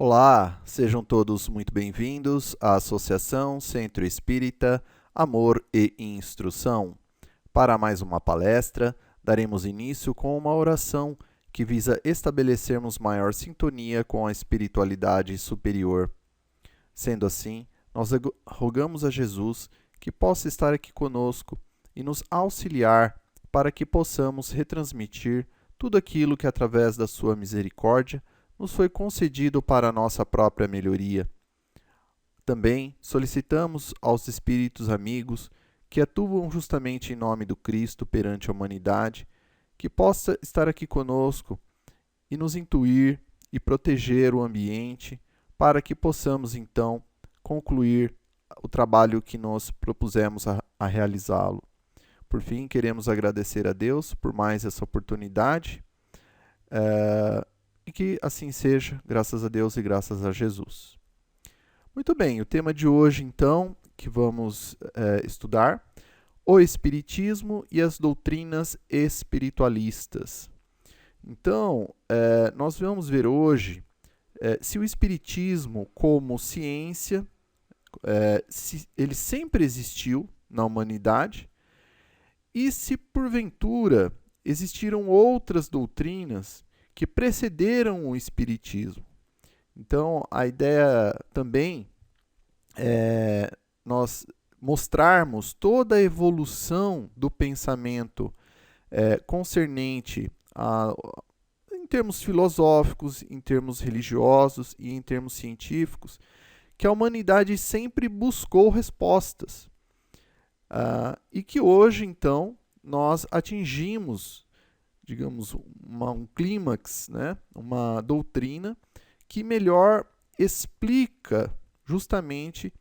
Olá, sejam todos muito bem-vindos à Associação Centro Espírita Amor e Instrução. Para mais uma palestra, daremos início com uma oração que visa estabelecermos maior sintonia com a espiritualidade superior. Sendo assim, nós rogamos a Jesus que possa estar aqui conosco e nos auxiliar para que possamos retransmitir tudo aquilo que, através da sua misericórdia, nos foi concedido para a nossa própria melhoria. Também solicitamos aos espíritos amigos que atuam justamente em nome do Cristo perante a humanidade, que possa estar aqui conosco e nos intuir e proteger o ambiente para que possamos então concluir o trabalho que nos propusemos a realizá-lo. Por fim, queremos agradecer a Deus por mais essa oportunidade e que assim seja, graças a Deus e graças a Jesus. Muito bem, o tema de hoje então, que vamos estudar, o Espiritismo e as doutrinas espiritualistas. Então, nós vamos ver hoje se o Espiritismo como ciência, ele sempre existiu na humanidade e se porventura existiram outras doutrinas que precederam o Espiritismo. Então, a ideia também é nós mostrarmos toda a evolução do pensamento concernente em termos filosóficos, em termos religiosos e em termos científicos, que a humanidade sempre buscou respostas. E que hoje, então, nós atingimos, digamos, um clímax, né? Uma doutrina que melhor explica justamente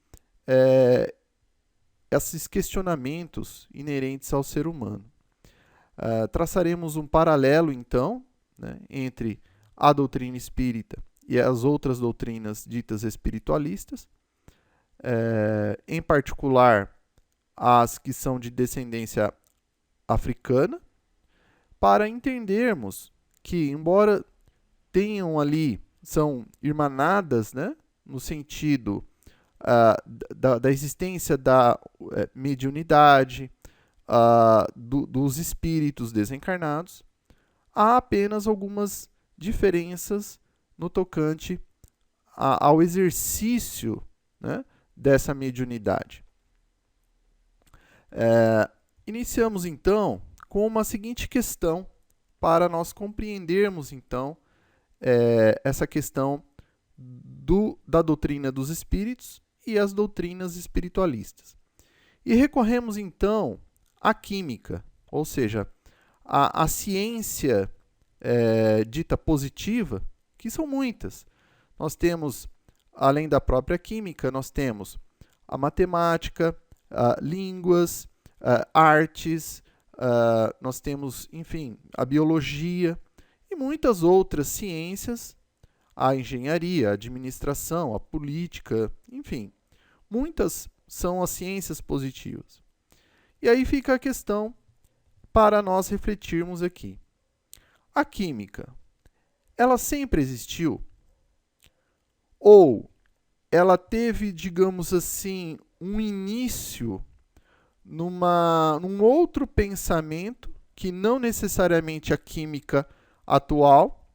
esses questionamentos inerentes ao ser humano. Traçaremos um paralelo, então, né, entre a doutrina espírita e as outras doutrinas ditas espiritualistas, em particular as que são de descendência africana, para entendermos que, embora tenham ali, são irmanadas, né, no sentido da existência da mediunidade, dos espíritos desencarnados, há apenas algumas diferenças no tocante ao exercício, né, dessa mediunidade. Iniciamos então com uma seguinte questão para nós compreendermos então essa questão da doutrina dos espíritos e as doutrinas espiritualistas. E recorremos então à química, ou seja, a ciência dita positiva, que são muitas. Nós temos, além da própria química, nós temos a matemática, línguas, artes, nós temos, enfim, a biologia e muitas outras ciências, a engenharia, a administração, a política, enfim, muitas são as ciências positivas. E aí fica a questão para nós refletirmos aqui. A química, ela sempre existiu? Ou ela teve, digamos assim, um início num outro pensamento que não necessariamente a química atual,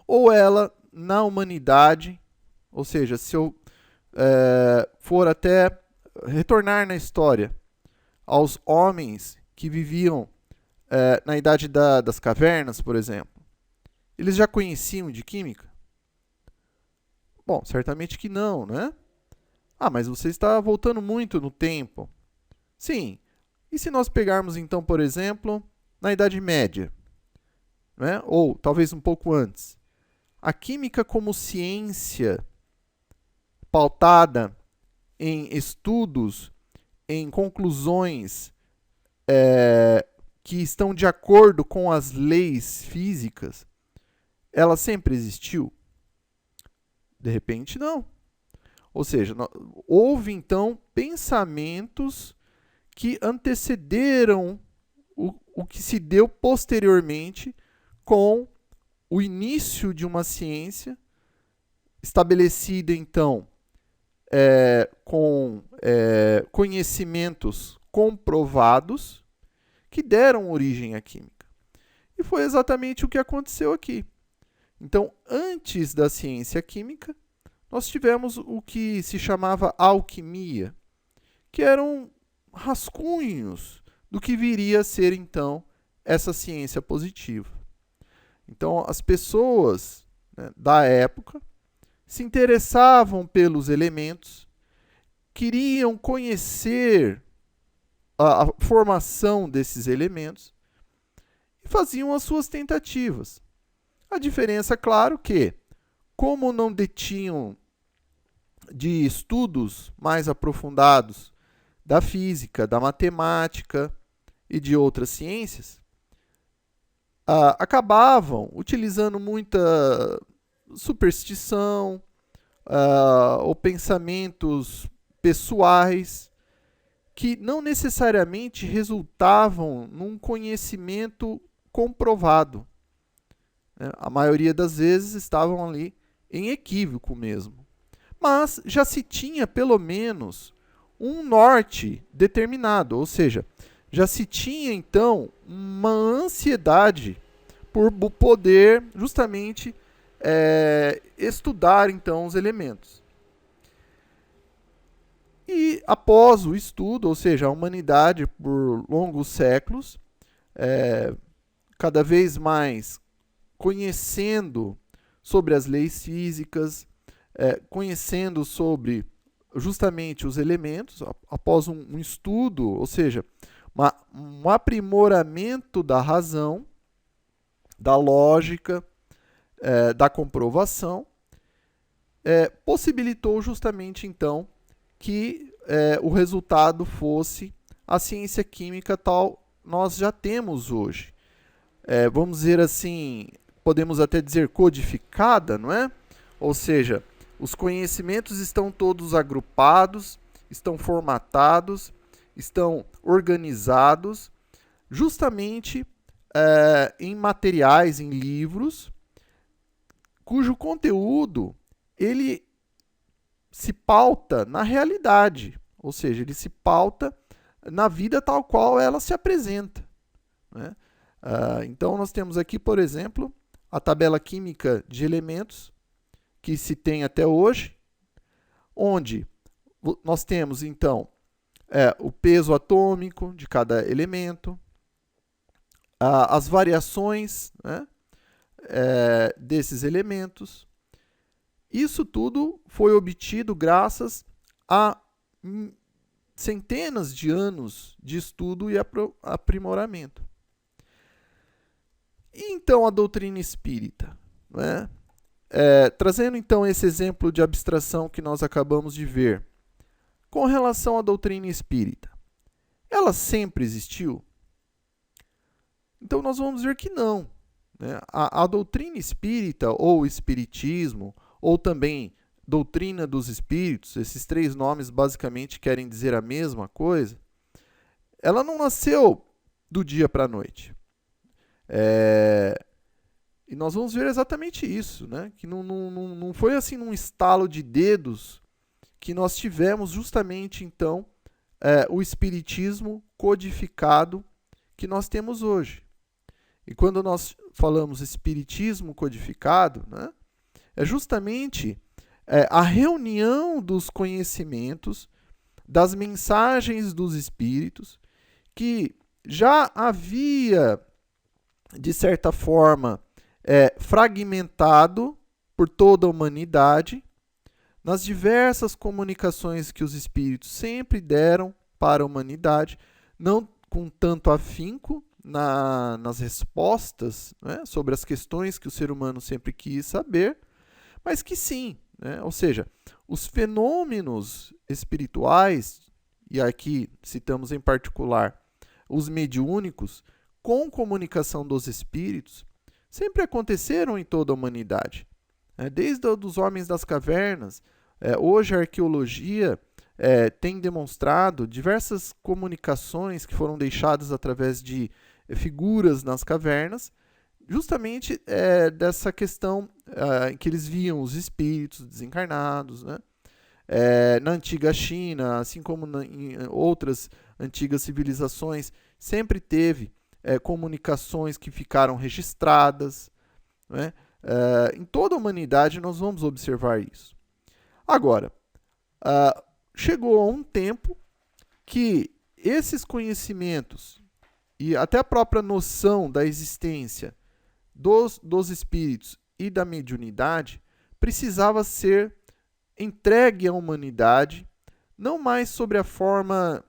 ou ela na humanidade, ou seja, se eu for até retornar na história aos homens que viviam na idade das cavernas, por exemplo, eles já conheciam de química? Bom, certamente que não, né? Mas você está voltando muito no tempo. Sim. E se nós pegarmos, então, por exemplo, na Idade Média, né? Ou talvez um pouco antes, a química como ciência pautada em estudos, em conclusões que estão de acordo com as leis físicas, ela sempre existiu? De repente, não. Ou seja, houve então pensamentos que antecederam o que se deu posteriormente com o início de uma ciência estabelecida então com conhecimentos comprovados que deram origem à química. E foi exatamente o que aconteceu aqui. Então, antes da ciência química, nós tivemos o que se chamava alquimia, que eram rascunhos do que viria a ser, então, essa ciência positiva. Então, as pessoas, né, da época se interessavam pelos elementos, queriam conhecer a formação desses elementos e faziam as suas tentativas. A diferença, claro, que, como não detinham de estudos mais aprofundados da física, da matemática e de outras ciências, acabavam utilizando muita superstição ou pensamentos pessoais que não necessariamente resultavam num conhecimento comprovado. A maioria das vezes estavam ali em equívoco mesmo. Mas já se tinha pelo menos um norte determinado, ou seja, já se tinha então uma ansiedade por poder justamente estudar então os elementos. E após o estudo, ou seja, a humanidade por longos séculos, cada vez mais conhecendo sobre as leis físicas, conhecendo sobre justamente os elementos, após um estudo, ou seja, um aprimoramento da razão, da lógica, da comprovação, possibilitou justamente então que o resultado fosse a ciência química tal nós já temos hoje. Vamos dizer assim, podemos até dizer codificada, não é? Ou seja, os conhecimentos estão todos agrupados, estão formatados, estão organizados, justamente em materiais, em livros, cujo conteúdo ele se pauta na realidade, ou seja, ele se pauta na vida tal qual ela se apresenta, né? Então, nós temos aqui, por exemplo, a tabela química de elementos, que se tem até hoje, onde nós temos, então, o peso atômico de cada elemento, as variações, né, desses elementos. Isso tudo foi obtido graças a centenas de anos de estudo e aprimoramento. E então a doutrina espírita, né? Trazendo então esse exemplo de abstração que nós acabamos de ver, com relação à doutrina espírita, ela sempre existiu? Então nós vamos ver que não, né? A doutrina espírita, ou espiritismo, ou também doutrina dos espíritos, esses três nomes basicamente querem dizer a mesma coisa, ela não nasceu do dia para a noite. E nós vamos ver exatamente isso, né? Que não foi assim num estalo de dedos que nós tivemos justamente então o espiritismo codificado que nós temos hoje. E quando nós falamos espiritismo codificado, né, é justamente a reunião dos conhecimentos, das mensagens dos espíritos, que já havia, de certa forma, fragmentado por toda a humanidade, nas diversas comunicações que os espíritos sempre deram para a humanidade, não com tanto afinco nas respostas, né, sobre as questões que o ser humano sempre quis saber, mas que sim, né, ou seja, os fenômenos espirituais, e aqui citamos em particular os mediúnicos, com comunicação dos espíritos, sempre aconteceram em toda a humanidade. Desde os homens das cavernas, hoje a arqueologia tem demonstrado diversas comunicações que foram deixadas através de figuras nas cavernas, justamente dessa questão em que eles viam os espíritos desencarnados, né? Na antiga China, assim como em outras antigas civilizações, sempre teve comunicações que ficaram registradas, né? Em toda a humanidade nós vamos observar isso. Agora, chegou a um tempo que esses conhecimentos e até a própria noção da existência dos espíritos e da mediunidade precisava ser entregue à humanidade, não mais sobre a forma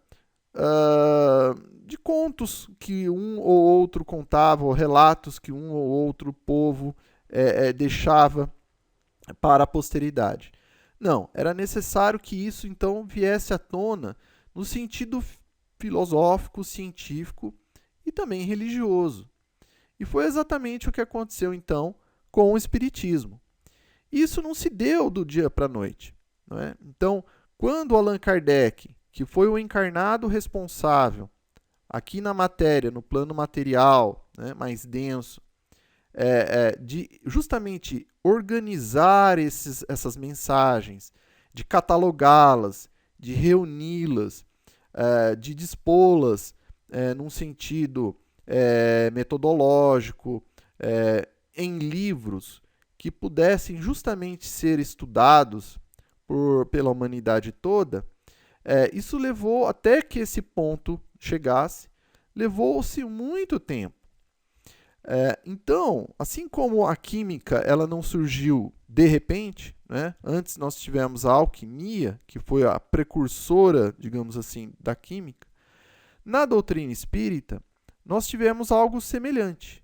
de contos que um ou outro contava, ou relatos que um ou outro povo deixava para a posteridade. Não, era necessário que isso então viesse à tona no sentido filosófico, científico e também religioso. E foi exatamente o que aconteceu então com o Espiritismo. Isso não se deu do dia para a noite. Não é? Então, quando Allan Kardec, que foi o encarnado responsável aqui na matéria, no plano material, né, mais denso, de justamente organizar essas mensagens, de catalogá-las, de reuni-las, de dispô-las num sentido metodológico, em livros que pudessem justamente ser estudados pela humanidade toda, isso levou até que esse ponto chegasse, levou-se muito tempo. Então, assim como a química ela não surgiu de repente, né? Antes nós tivemos a alquimia, que foi a precursora, digamos assim, da química. Na doutrina espírita, nós tivemos algo semelhante.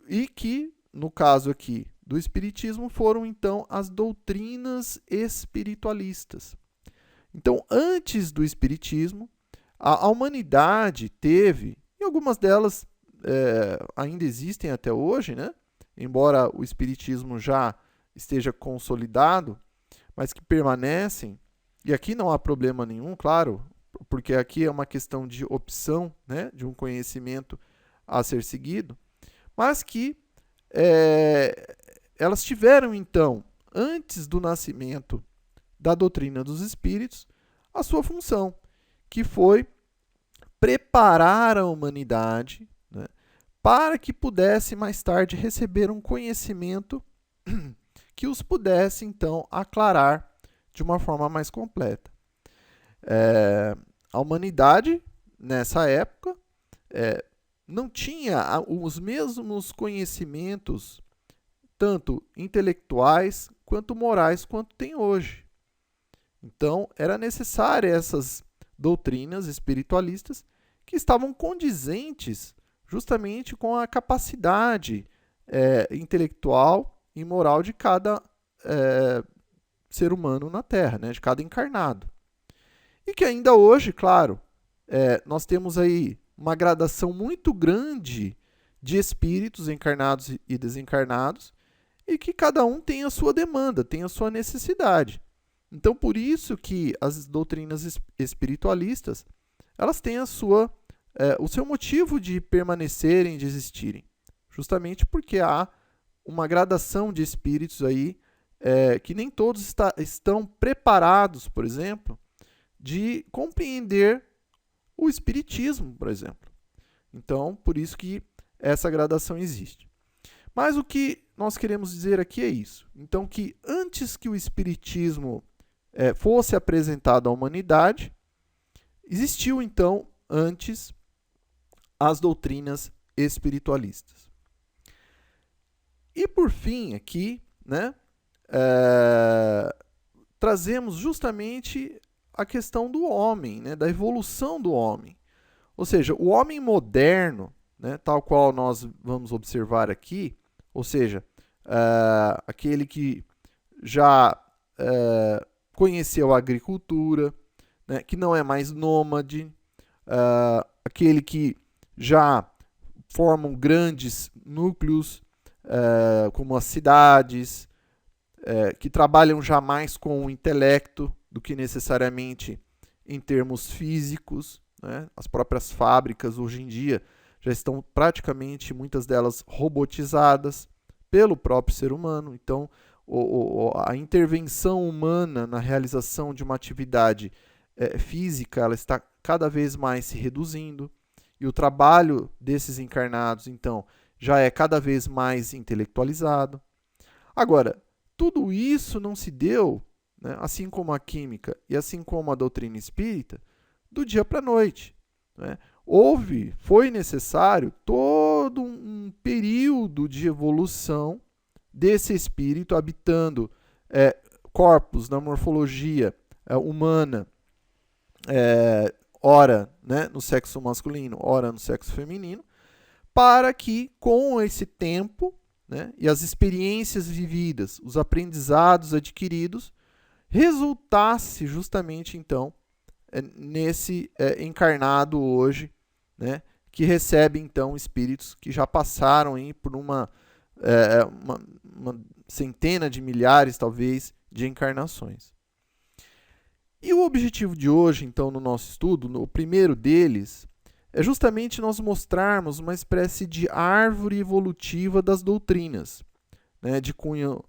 E que, no caso aqui do espiritismo, foram então as doutrinas espiritualistas. Então, antes do espiritismo, a humanidade teve, e algumas delas ainda existem até hoje, né? Embora o espiritismo já esteja consolidado, mas que permanecem, e aqui não há problema nenhum, claro, porque aqui é uma questão de opção, né? De um conhecimento a ser seguido, mas que elas tiveram, então, antes do nascimento da doutrina dos espíritos, a sua função, que foi preparar a humanidade, né, para que pudesse mais tarde receber um conhecimento que os pudesse, então, aclarar de uma forma mais completa. A humanidade, nessa época, não tinha os mesmos conhecimentos, tanto intelectuais quanto morais, quanto tem hoje. Então, era necessária essas doutrinas espiritualistas que estavam condizentes justamente com a capacidade intelectual e moral de cada ser humano na Terra, né? De cada encarnado. E que ainda hoje, claro, nós temos aí uma gradação muito grande de espíritos encarnados e desencarnados, e que cada um tem a sua demanda, tem a sua necessidade. Então, por isso que as doutrinas espiritualistas, elas têm o seu motivo de permanecerem, de existirem. Justamente porque há uma gradação de espíritos aí, que nem todos estão preparados, por exemplo, de compreender o espiritismo, por exemplo. Então, por isso que essa gradação existe. Mas o que nós queremos dizer aqui é isso. Então, que antes que o espiritismo fosse apresentado à humanidade, existiu, então, antes as doutrinas espiritualistas. E, por fim, aqui, né, trazemos justamente a questão do homem, né, da evolução do homem. Ou seja, o homem moderno, né, tal qual nós vamos observar aqui, ou seja, aquele que já conheceu a agricultura, né, que não é mais nômade, aquele que já formam grandes núcleos, como as cidades, que trabalham já mais com o intelecto do que necessariamente em termos físicos, né? As próprias fábricas hoje em dia já estão praticamente, muitas delas, robotizadas, pelo próprio ser humano. Então, a intervenção humana na realização de uma atividade física, ela está cada vez mais se reduzindo, e o trabalho desses encarnados, então, já é cada vez mais intelectualizado. Agora, tudo isso não se deu, né, assim como a química e assim como a doutrina espírita, do dia para a noite, né? Foi necessário todo um período de evolução desse espírito habitando corpos na morfologia humana, ora, né, no sexo masculino, ora no sexo feminino, para que com esse tempo, né, e as experiências vividas, os aprendizados adquiridos, resultasse justamente então nesse encarnado hoje, né, que recebe então espíritos que já passaram aí por uma centena de milhares, talvez, de encarnações. E o objetivo de hoje, então, no nosso estudo, o primeiro deles, é justamente nós mostrarmos uma espécie de árvore evolutiva das doutrinas, né, de cunho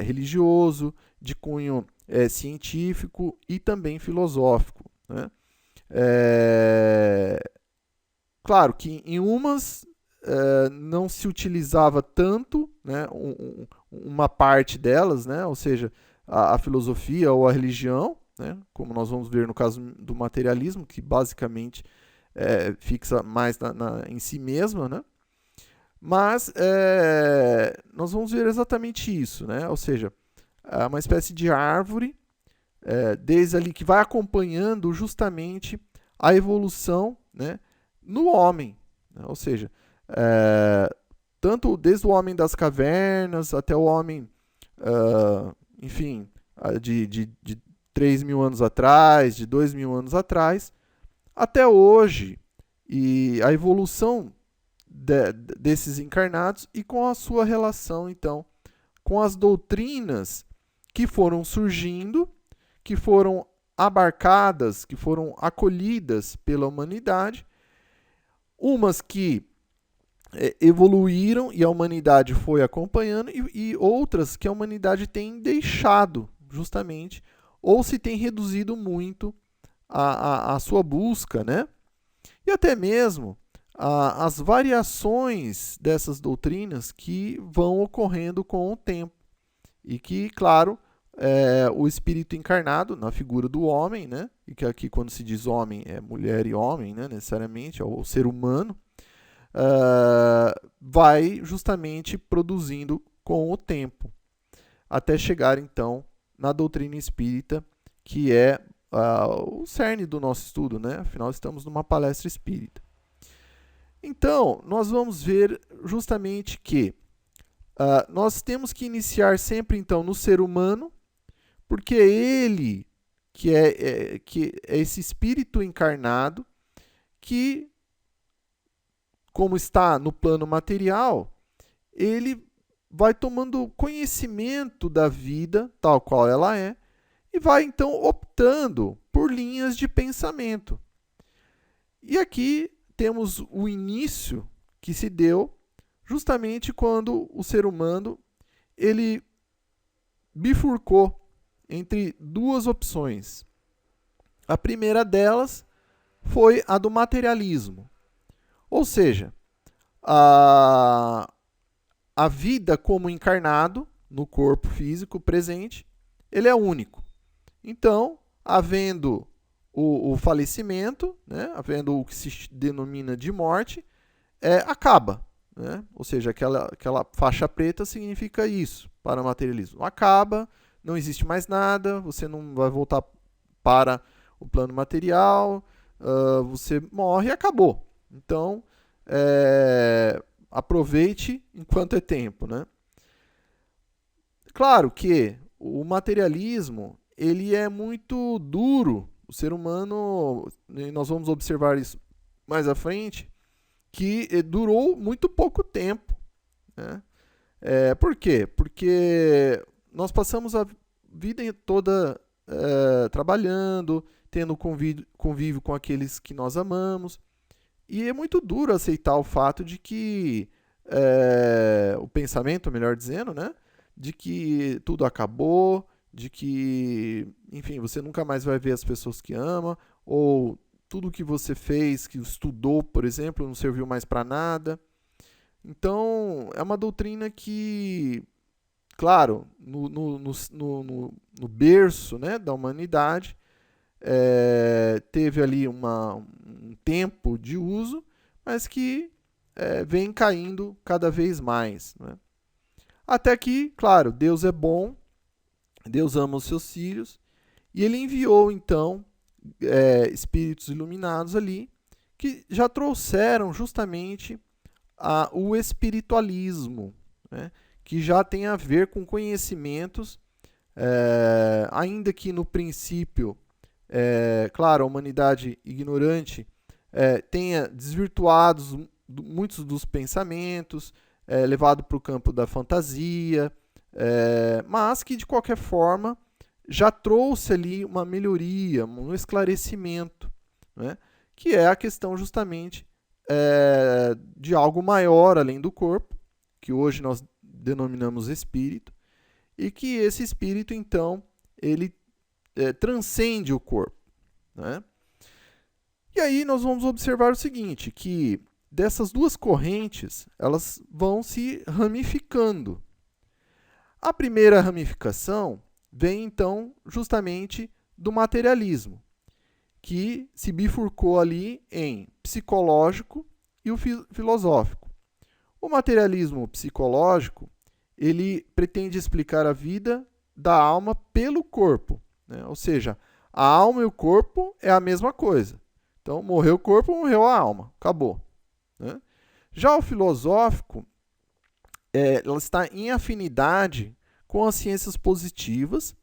religioso, de cunho científico e também filosófico, né? Claro que em umas não se utilizava tanto, né, uma parte delas, né, ou seja, a filosofia ou a religião, né, como nós vamos ver no caso do materialismo, que basicamente fixa mais em si mesma, né? Mas nós vamos ver exatamente isso, né? Ou seja, uma espécie de árvore, desde ali que vai acompanhando justamente a evolução, né, no homem, né? Ou seja, tanto desde o homem das cavernas até o homem, enfim, de 3.000 anos atrás, de 2.000 anos atrás, até hoje, e a evolução desses encarnados e com a sua relação, então, com as doutrinas que foram surgindo, que foram abarcadas, que foram acolhidas pela humanidade, umas que evoluíram e a humanidade foi acompanhando, e outras que a humanidade tem deixado, justamente, ou se tem reduzido muito a sua busca, né? E até mesmo as variações dessas doutrinas que vão ocorrendo com o tempo. E que, claro, o espírito encarnado, na figura do homem, né? E que aqui quando se diz homem é mulher e homem, né? Necessariamente, é o ser humano, vai justamente produzindo com o tempo, até chegar então na doutrina espírita, que é o cerne do nosso estudo, né? Afinal, estamos numa palestra espírita. Então, nós vamos ver justamente que nós temos que iniciar sempre, então, no ser humano, porque é ele que é esse espírito encarnado que, como está no plano material, ele vai tomando conhecimento da vida tal qual ela é, e vai, então, optando por linhas de pensamento. E aqui temos o início que se deu justamente quando o ser humano ele bifurcou entre duas opções. A primeira delas foi a do materialismo. Ou seja, a vida como encarnado no corpo físico presente, ele é único. Então, havendo o falecimento, né, havendo o que se denomina de morte, acaba. Né? Ou seja, aquela faixa preta significa isso para o materialismo. Acaba, não existe mais nada, você não vai voltar para o plano material, você morre e acabou. Então, aproveite enquanto é tempo. Né? Claro que o materialismo ele é muito duro. O ser humano, nós vamos observar isso mais à frente, que durou muito pouco tempo. Né? Por quê? Porque nós passamos a vida toda trabalhando, tendo convívio com aqueles que nós amamos, e é muito duro aceitar o fato de que o pensamento, melhor dizendo, né, de que tudo acabou, de que, enfim, você nunca mais vai ver as pessoas que ama, ou tudo que você fez, que estudou, por exemplo, não serviu mais para nada. Então, é uma doutrina que, claro, no berço, né, da humanidade, teve ali um tempo de uso, mas que vem caindo cada vez mais, né? Até que, claro, Deus é bom, Deus ama os seus filhos, e ele enviou, então, espíritos iluminados ali, que já trouxeram justamente o espiritualismo, né? Que já tem a ver com conhecimentos, ainda que no princípio, claro, a humanidade ignorante tenha desvirtuado muitos dos pensamentos, levado para o campo da fantasia, mas que, de qualquer forma, já trouxe ali uma melhoria, um esclarecimento, né? Que é a questão justamente de algo maior além do corpo, que hoje nós denominamos espírito, e que esse espírito, então, ele transcende o corpo, né? E aí nós vamos observar o seguinte, que dessas duas correntes, elas vão se ramificando. A primeira ramificação vem, então, justamente do materialismo, que se bifurcou ali em psicológico e o filosófico. O materialismo psicológico, ele pretende explicar a vida da alma pelo corpo, né? Ou seja, a alma e o corpo é a mesma coisa. Então, morreu o corpo, morreu a alma. Acabou, né? Já o filosófico, ela está em afinidade com as ciências positivas,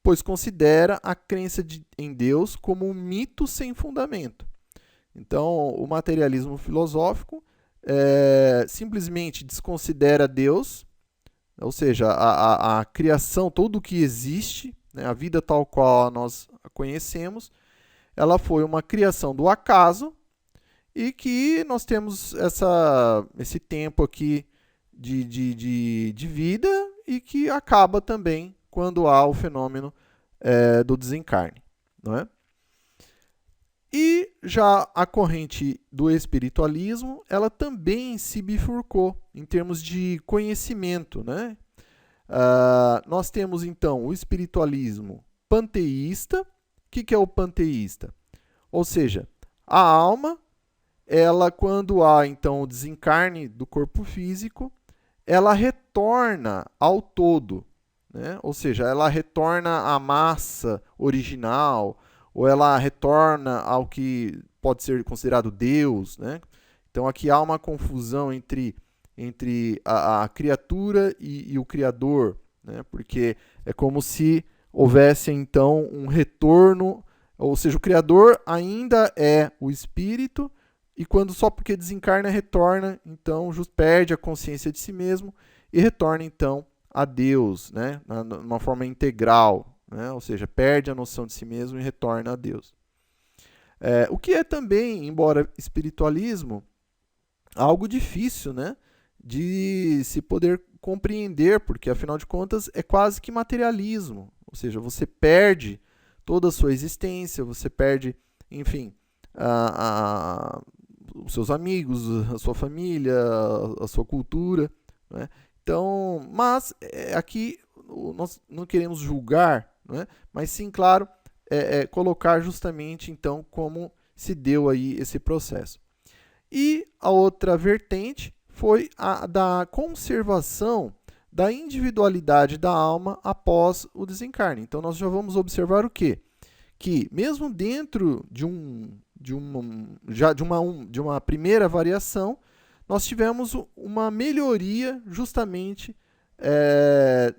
pois considera a crença em Deus como um mito sem fundamento. Então, o materialismo filosófico simplesmente desconsidera Deus, ou seja, a criação, tudo o que existe, né, a vida tal qual nós a conhecemos, ela foi uma criação do acaso e que nós temos esse tempo aqui de vida e que acaba também quando há o fenômeno do desencarne, não é? E já a corrente do espiritualismo, ela também se bifurcou em termos de conhecimento, né? Nós temos então o espiritualismo panteísta. O que é o panteísta? Ou seja, a alma, ela quando há então o desencarne do corpo físico, ela retorna ao todo, né? Ou seja, ela retorna à massa original, ou ela retorna ao que pode ser considerado Deus, né? Então aqui há uma confusão entre a criatura e o Criador, né? Porque é como se houvesse então um retorno, ou seja, o Criador ainda é o espírito, e quando só porque desencarna retorna, então perde a consciência de si mesmo e retorna então a Deus, né? De uma forma integral, né? Ou seja, perde a noção de si mesmo e retorna a Deus. O que é também, embora espiritualismo, algo difícil, né, de se poder compreender, porque afinal de contas é quase que materialismo, ou seja, você perde toda a sua existência, você perde, enfim, os seus amigos, a sua família, a sua cultura, né? Então, mas aqui nós não queremos julgar, né? Mas sim, claro, colocar justamente então como se deu aí esse processo. E a outra vertente foi a da conservação da individualidade da alma após o desencarne. Então nós já vamos observar o quê? Que mesmo dentro de uma primeira variação, nós tivemos uma melhoria justamente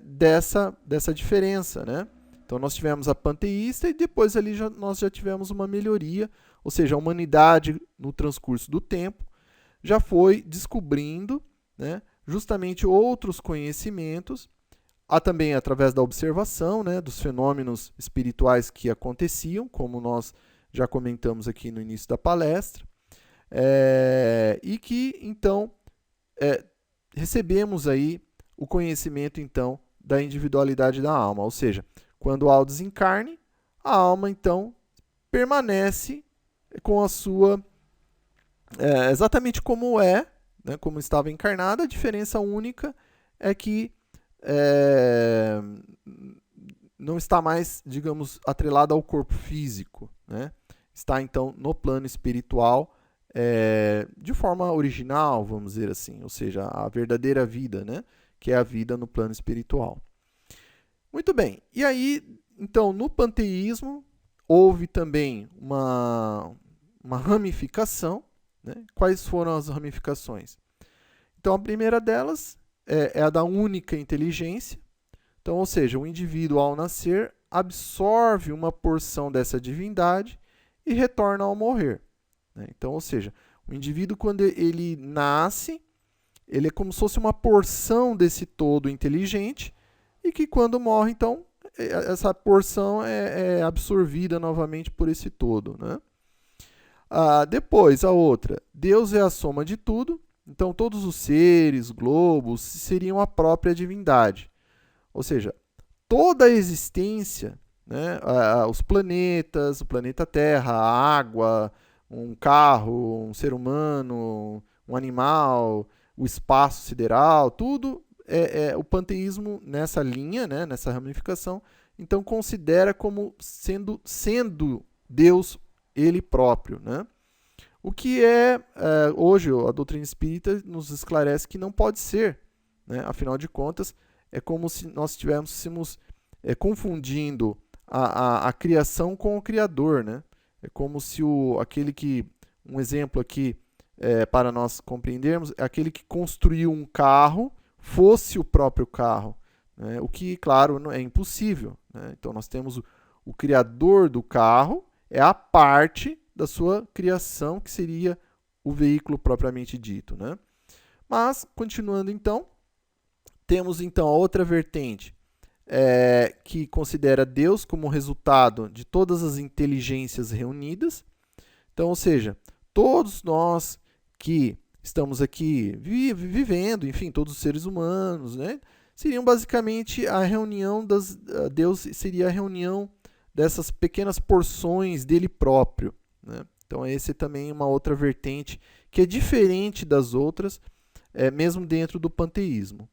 dessa diferença, né? Então nós tivemos a panteísta e depois ali nós já tivemos uma melhoria, ou seja, a humanidade no transcurso do tempo já foi descobrindo, né, justamente outros conhecimentos, também através da observação, né, dos fenômenos espirituais que aconteciam, como nós já comentamos aqui no início da palestra, e que então recebemos aí o conhecimento, então, da individualidade da alma. Ou seja, quando há o desencarne, a alma, então, permanece com a sua... exatamente como né, como estava encarnada. A diferença única é que não está mais, digamos, atrelada ao corpo físico, né? Está, então, no plano espiritual, de forma original, vamos dizer assim, ou seja, a verdadeira vida, né? Que é a vida no plano espiritual. Muito bem, e aí, então, no panteísmo, houve também uma ramificação, né? Quais foram as ramificações? Então, a primeira delas é a da única inteligência. Então, ou seja, o indivíduo, ao nascer, absorve uma porção dessa divindade e retorna ao morrer, né? Então, ou seja, o indivíduo, quando ele nasce, ele é como se fosse uma porção desse todo inteligente e que, quando morre, então, essa porção é absorvida novamente por esse todo, né? Depois, a outra, Deus é a soma de tudo. Então, todos os seres, globos, seriam a própria divindade. Ou seja, toda a existência, né, os planetas, o planeta Terra, a água, um carro, um ser humano, um animal, o espaço sideral, tudo o panteísmo nessa linha, né, nessa ramificação, então considera como sendo Deus ele próprio, né? O que hoje a doutrina espírita nos esclarece que não pode ser, né? Afinal de contas, é como se nós estivéssemos confundindo a criação com o Criador, né? É como se um exemplo aqui para nós compreendermos, é aquele que construiu um carro fosse o próprio carro, né? O que, claro, é impossível, né? Então nós temos o criador do carro, é a parte da sua criação, que seria o veículo propriamente dito, né? Mas, continuando então, temos então a outra vertente, que considera Deus como resultado de todas as inteligências reunidas. Então, ou seja, todos nós que estamos aqui vivendo, enfim, todos os seres humanos, né, seriam basicamente a reunião Deus seria a reunião dessas pequenas porções dele próprio, né? Então, esse também é uma outra vertente que é diferente das outras, mesmo dentro do panteísmo.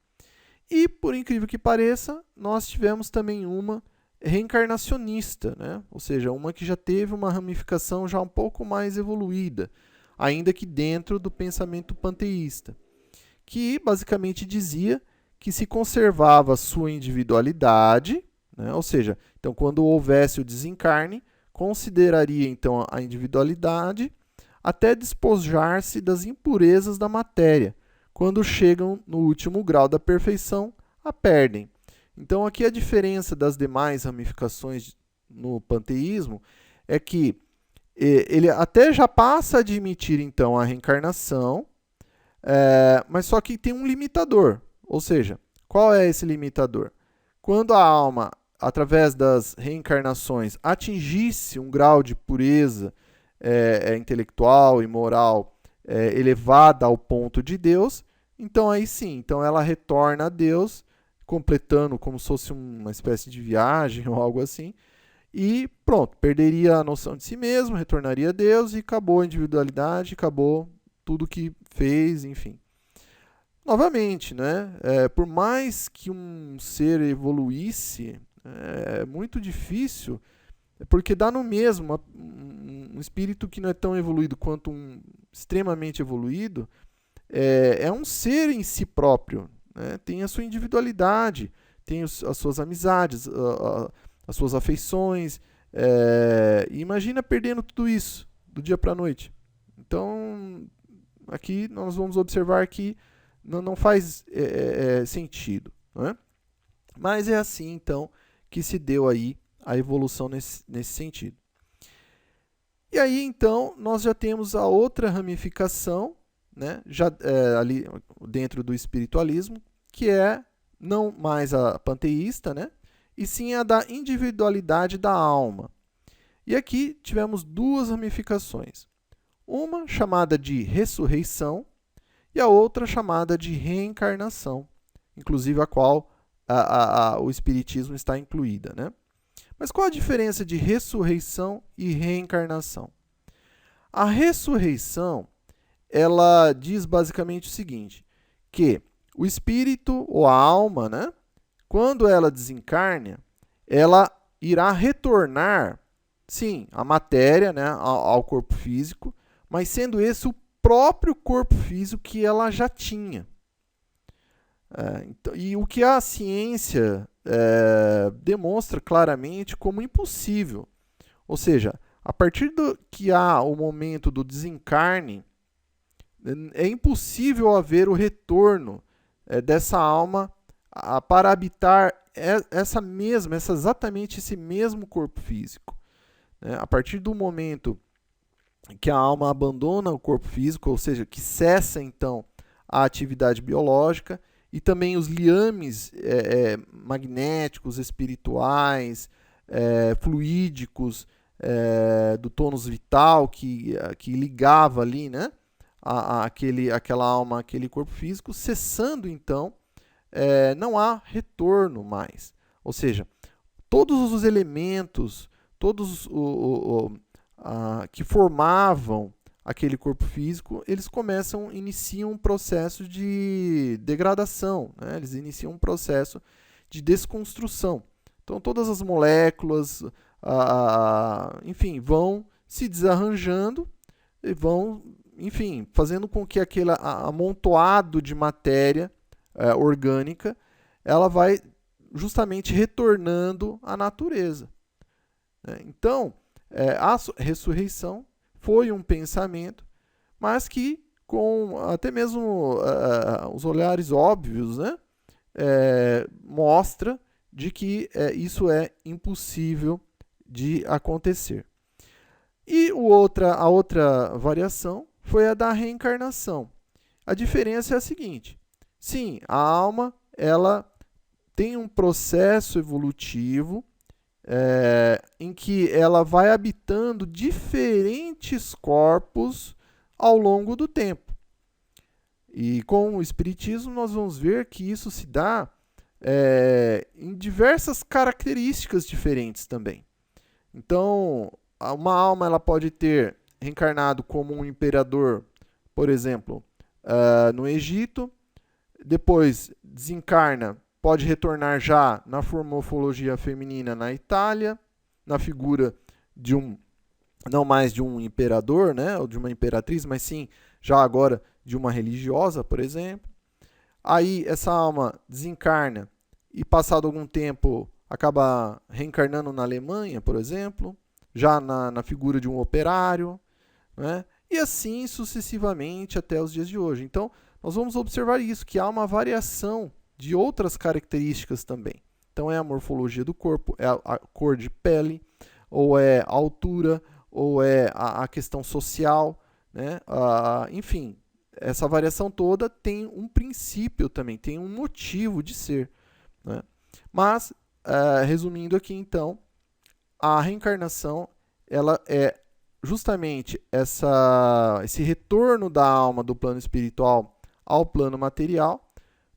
E, por incrível que pareça, nós tivemos também uma reencarnacionista, né? Ou seja, uma que já teve uma ramificação já um pouco mais evoluída, ainda que dentro do pensamento panteísta, que basicamente dizia que se conservava a sua individualidade, né? Ou seja, então, quando houvesse o desencarne, consideraria então a individualidade até despojar-se das impurezas da matéria. Quando chegam no último grau da perfeição, a perdem. Então, aqui a diferença das demais ramificações no panteísmo é que ele até já passa a admitir, então, a reencarnação, mas só que tem um limitador. Ou seja, qual é esse limitador? Quando a alma, através das reencarnações, atingisse um grau de pureza intelectual e moral elevada ao ponto de Deus, então aí sim, então ela retorna a Deus, completando como se fosse uma espécie de viagem ou algo assim, e pronto, perderia a noção de si mesmo, retornaria a Deus e acabou a individualidade, acabou tudo que fez, enfim. Novamente, né, por mais que um ser evoluísse, é muito difícil, porque dá no mesmo, um espírito que não é tão evoluído quanto um extremamente evoluído, é um ser em si próprio, né? Tem a sua individualidade, tem as suas amizades, as suas afeições. Imagina perdendo tudo isso do dia para a noite. Então, aqui nós vamos observar que não faz sentido, não é? Mas é assim, então, que se deu aí a evolução nesse sentido. E aí, então, nós já temos a outra ramificação, né, já ali dentro do espiritualismo, que é não mais a panteísta, né, e sim a da individualidade da alma. E aqui tivemos duas ramificações. Uma chamada de ressurreição e a outra chamada de reencarnação, inclusive a qual o Espiritismo está incluída, né? Mas qual a diferença de ressurreição e reencarnação? A ressurreição, ela diz basicamente o seguinte, que o espírito ou a alma, né, quando ela desencarna, ela irá retornar, sim, à matéria, né, ao corpo físico, mas sendo esse o próprio corpo físico que ela já tinha. Então, e o que a ciência demonstra claramente como impossível. Ou seja, a partir do que há o momento do desencarne, é impossível haver o retorno dessa alma para habitar exatamente esse mesmo corpo físico. A partir do momento que a alma abandona o corpo físico, ou seja, que cessa então a atividade biológica, e também os liames magnéticos, espirituais, fluídicos, do tônus vital que ligava ali, né, aquela alma, aquele corpo físico, cessando então, não há retorno mais. Ou seja, todos os elementos, todos que formavam aquele corpo físico, eles iniciam um processo de degradação, né? Eles iniciam um processo de desconstrução. Então, todas as moléculas, enfim, vão se desarranjando e vão, enfim, fazendo com que aquele amontoado de matéria orgânica, ela vai justamente retornando à natureza. Então, a ressurreição foi um pensamento, mas que com até mesmo os olhares óbvios, né, mostra de que isso é impossível de acontecer. E a outra variação foi a da reencarnação. A diferença é a seguinte: sim, a alma ela tem um processo evolutivo em que ela vai habitando diferentes corpos ao longo do tempo. E com o Espiritismo nós vamos ver que isso se dá em diversas características diferentes também. Então, uma alma ela pode ter reencarnado como um imperador, por exemplo, no Egito, depois desencarna, pode retornar já na morfologia feminina na Itália, na figura de não mais de um imperador, né, ou de uma imperatriz, mas sim já agora de uma religiosa, por exemplo. Aí essa alma desencarna e, passado algum tempo, acaba reencarnando na Alemanha, por exemplo, já na figura de um operário, né? E assim sucessivamente até os dias de hoje. Então, nós vamos observar isso, que há uma variação de outras características também. Então, é a morfologia do corpo, é a cor de pele, ou é a altura, ou é a questão social, né? Enfim, essa variação toda tem um princípio também, tem um motivo de ser, né? Mas, resumindo aqui então, a reencarnação ela é justamente esse retorno da alma do plano espiritual ao plano material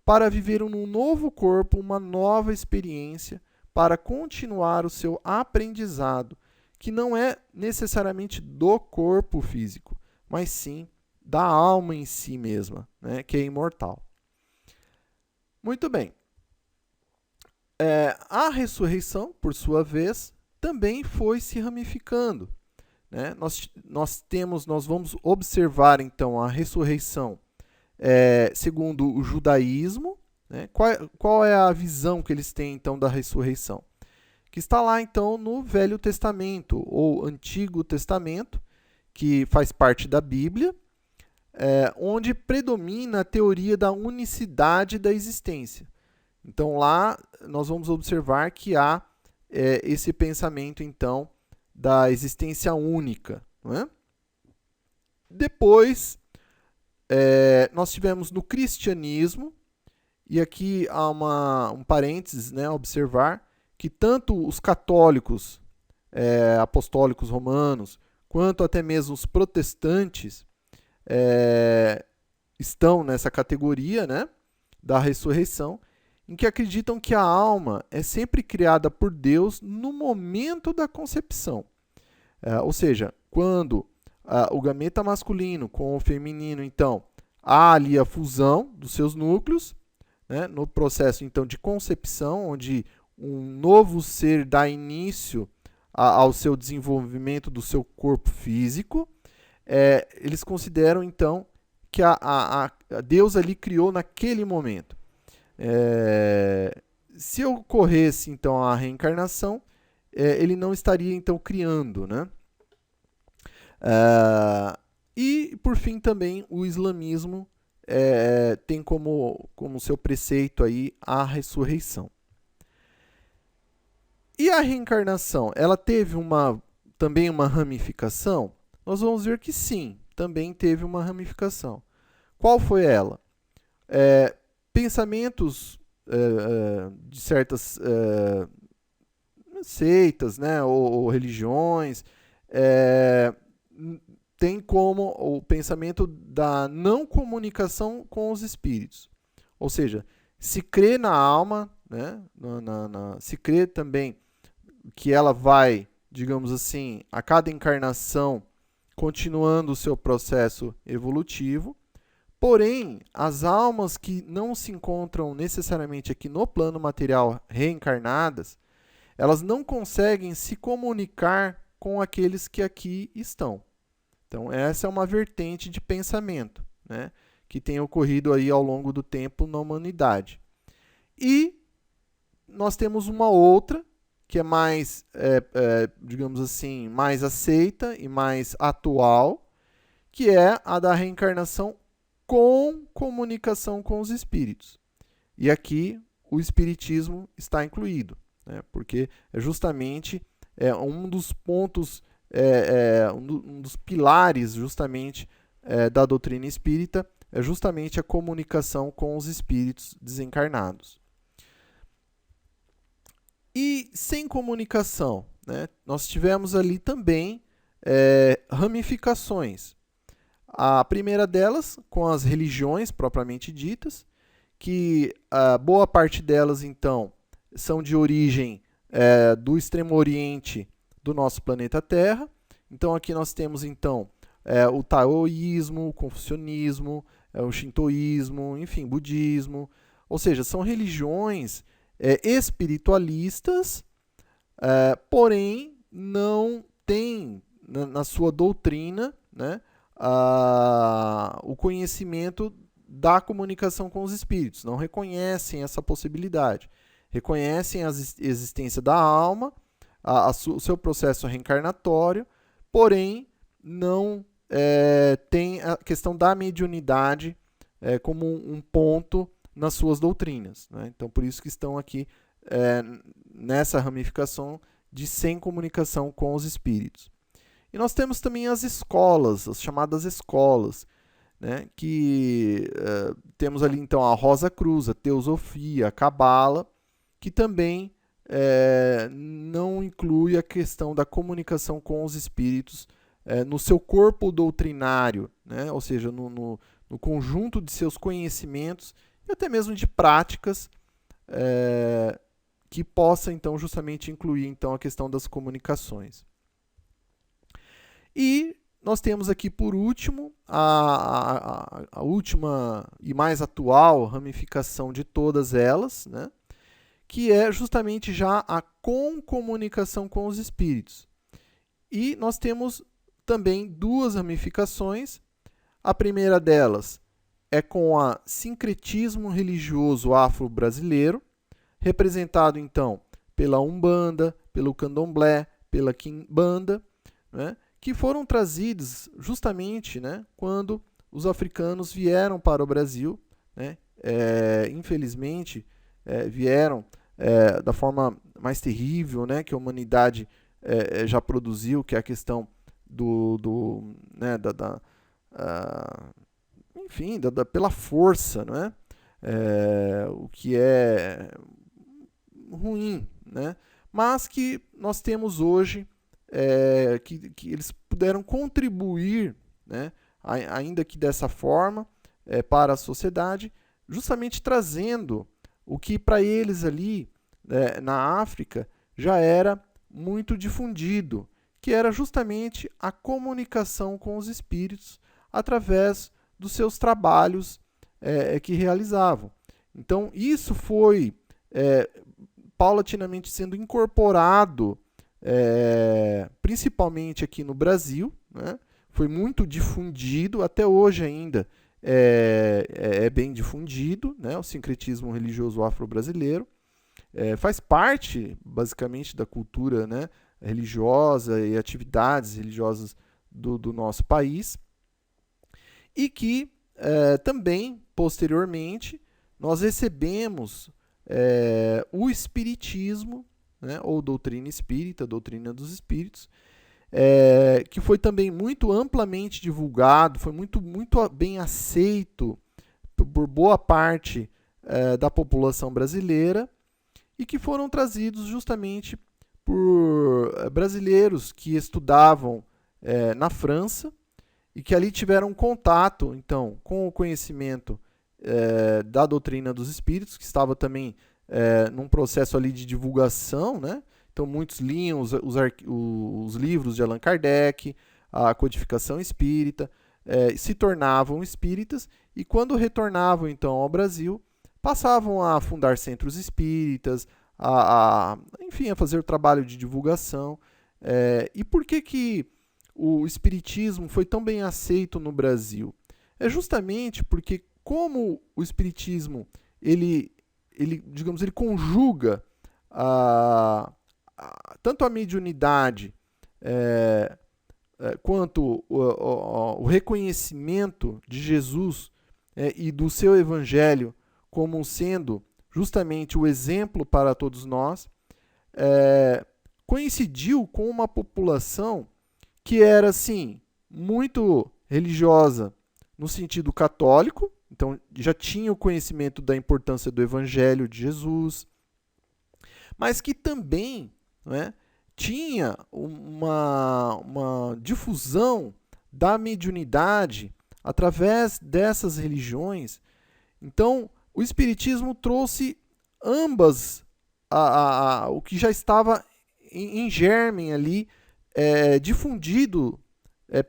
para viver num novo corpo, uma nova experiência, para continuar o seu aprendizado, que não é necessariamente do corpo físico, mas sim da alma em si mesma, né, que é imortal. Muito bem. A ressurreição, por sua vez, também foi se ramificando, né? Nós vamos observar então a ressurreição segundo o judaísmo, né? Qual é a visão que eles têm então da ressurreição? Que está lá então no Velho Testamento ou Antigo Testamento, que faz parte da Bíblia, onde predomina a teoria da unicidade da existência. Então lá nós vamos observar que há esse pensamento então da existência única, não é? Depois nós tivemos no cristianismo, e aqui há um parênteses, né, a observar que tanto os católicos apostólicos romanos, quanto até mesmo os protestantes, estão nessa categoria, né, da ressurreição, em que acreditam que a alma é sempre criada por Deus no momento da concepção. Ou seja, quando o gameta masculino com o feminino, então, há ali a fusão dos seus núcleos, né, no processo então de concepção, onde um novo ser dá início ao seu desenvolvimento do seu corpo físico, eles consideram então que a Deus ali criou naquele momento. Se ocorresse então a reencarnação, ele não estaria então criando, né? E por fim também o islamismo tem como seu preceito aí a ressurreição. E a reencarnação, ela teve também uma ramificação? Nós vamos ver que sim, também teve uma ramificação. Qual foi ela? Pensamentos de certas seitas, né, ou religiões, tem como o pensamento da não comunicação com os espíritos. Ou seja, se crê na alma, né, se crê também que ela vai, digamos assim, a cada encarnação, continuando o seu processo evolutivo. Porém, as almas que não se encontram necessariamente aqui no plano material reencarnadas, elas não conseguem se comunicar com aqueles que aqui estão. Então, essa é uma vertente de pensamento, né, que tem ocorrido aí ao longo do tempo na humanidade. E nós temos uma outra, que é mais, digamos assim, mais aceita e mais atual, que é a da reencarnação com comunicação com os espíritos. E aqui o espiritismo está incluído, né, porque é justamente um dos pontos, um dos pilares justamente da doutrina espírita, é justamente a comunicação com os espíritos desencarnados. E sem comunicação, né, nós tivemos ali também ramificações. A primeira delas, com as religiões propriamente ditas, que boa parte delas, então, são de origem do extremo oriente do nosso planeta Terra. Então, aqui nós temos, então, o taoísmo, o confucionismo, o shintoísmo, enfim, budismo. Ou seja, são religiões espiritualistas, porém não têm na sua doutrina, né, o conhecimento da comunicação com os espíritos, não reconhecem essa possibilidade, reconhecem a existência da alma, o seu processo reencarnatório, porém não tem a questão da mediunidade como um ponto nas suas doutrinas, né? Então, por isso que estão aqui nessa ramificação de sem comunicação com os espíritos. E nós temos também as escolas, as chamadas escolas, né, que temos ali então a Rosa Cruz, a Teosofia, a Cabala, que também não inclui a questão da comunicação com os espíritos no seu corpo doutrinário, né, ou seja, no conjunto de seus conhecimentos e até mesmo de práticas que possa então justamente incluir então a questão das comunicações. E nós temos aqui, por último, a última e mais atual ramificação de todas elas, né, que é justamente já a comunicação com os espíritos. E nós temos também duas ramificações. A primeira delas é com o sincretismo religioso afro-brasileiro, representado, então, pela Umbanda, pelo Candomblé, pela Quimbanda, né, que foram trazidos justamente, né, quando os africanos vieram para o Brasil, né, infelizmente vieram da forma mais terrível, né, que a humanidade já produziu, que é a questão né, enfim, pela força, não é? O que é ruim, né? Mas que nós temos hoje que eles puderam contribuir, né, ainda que dessa forma, para a sociedade, justamente trazendo o que para eles ali na África já era muito difundido, que era justamente a comunicação com os espíritos através dos seus trabalhos que realizavam. Então, isso foi paulatinamente sendo incorporado, principalmente aqui no Brasil, né? Foi muito difundido, até hoje ainda é bem difundido, né? O sincretismo religioso afro-brasileiro. Faz parte, basicamente, da cultura, né, religiosa e atividades religiosas do nosso país, e que também, posteriormente, nós recebemos o espiritismo, né, ou doutrina espírita, doutrina dos espíritos, que foi também muito amplamente divulgado, foi muito bem aceito por boa parte da população brasileira, e que foram trazidos justamente por brasileiros que estudavam na França e que ali tiveram contato, então, com o conhecimento da doutrina dos espíritos, que estava também num processo ali de divulgação, né? Então, muitos liam os livros de Allan Kardec, a codificação espírita, se tornavam espíritas, e quando retornavam, então, ao Brasil, passavam a fundar centros espíritas, enfim, a fazer o trabalho de divulgação. E por que o espiritismo foi tão bem aceito no Brasil? É justamente porque, como o espiritismo digamos, ele conjuga tanto a mediunidade quanto o reconhecimento de Jesus e do seu evangelho como sendo justamente o exemplo para todos nós, coincidiu com uma população que era, assim, muito religiosa no sentido católico, então já tinha o conhecimento da importância do Evangelho de Jesus, mas que também, né, tinha uma difusão da mediunidade através dessas religiões. Então, o Espiritismo trouxe ambas, o que já estava em germe ali, difundido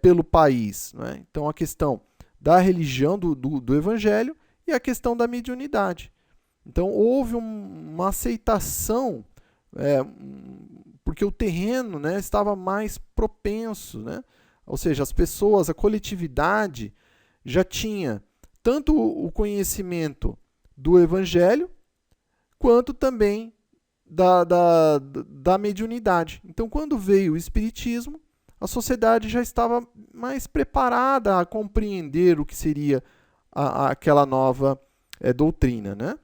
pelo país, né? Então, a questão da religião, do Evangelho, e a questão da mediunidade. Então, houve uma aceitação, porque o terreno, né, estava mais propenso, né? Ou seja, as pessoas, a coletividade já tinha tanto o conhecimento do Evangelho, quanto também da mediunidade. Então, quando veio o Espiritismo, a sociedade já estava mais preparada a compreender o que seria aquela nova doutrina, né?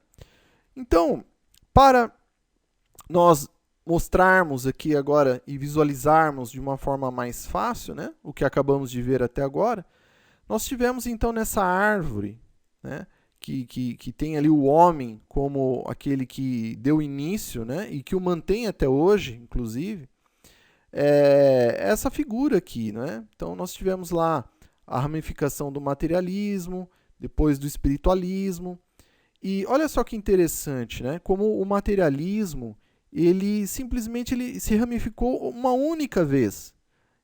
Então, para nós mostrarmos aqui agora e visualizarmos de uma forma mais fácil, né, o que acabamos de ver até agora, nós tivemos então nessa árvore, né, que tem ali o homem como aquele que deu início, né, e que o mantém até hoje, inclusive, essa figura aqui, né? Então nós tivemos lá a ramificação do materialismo, depois do espiritualismo, e olha só que interessante, né? Como o materialismo ele simplesmente se ramificou uma única vez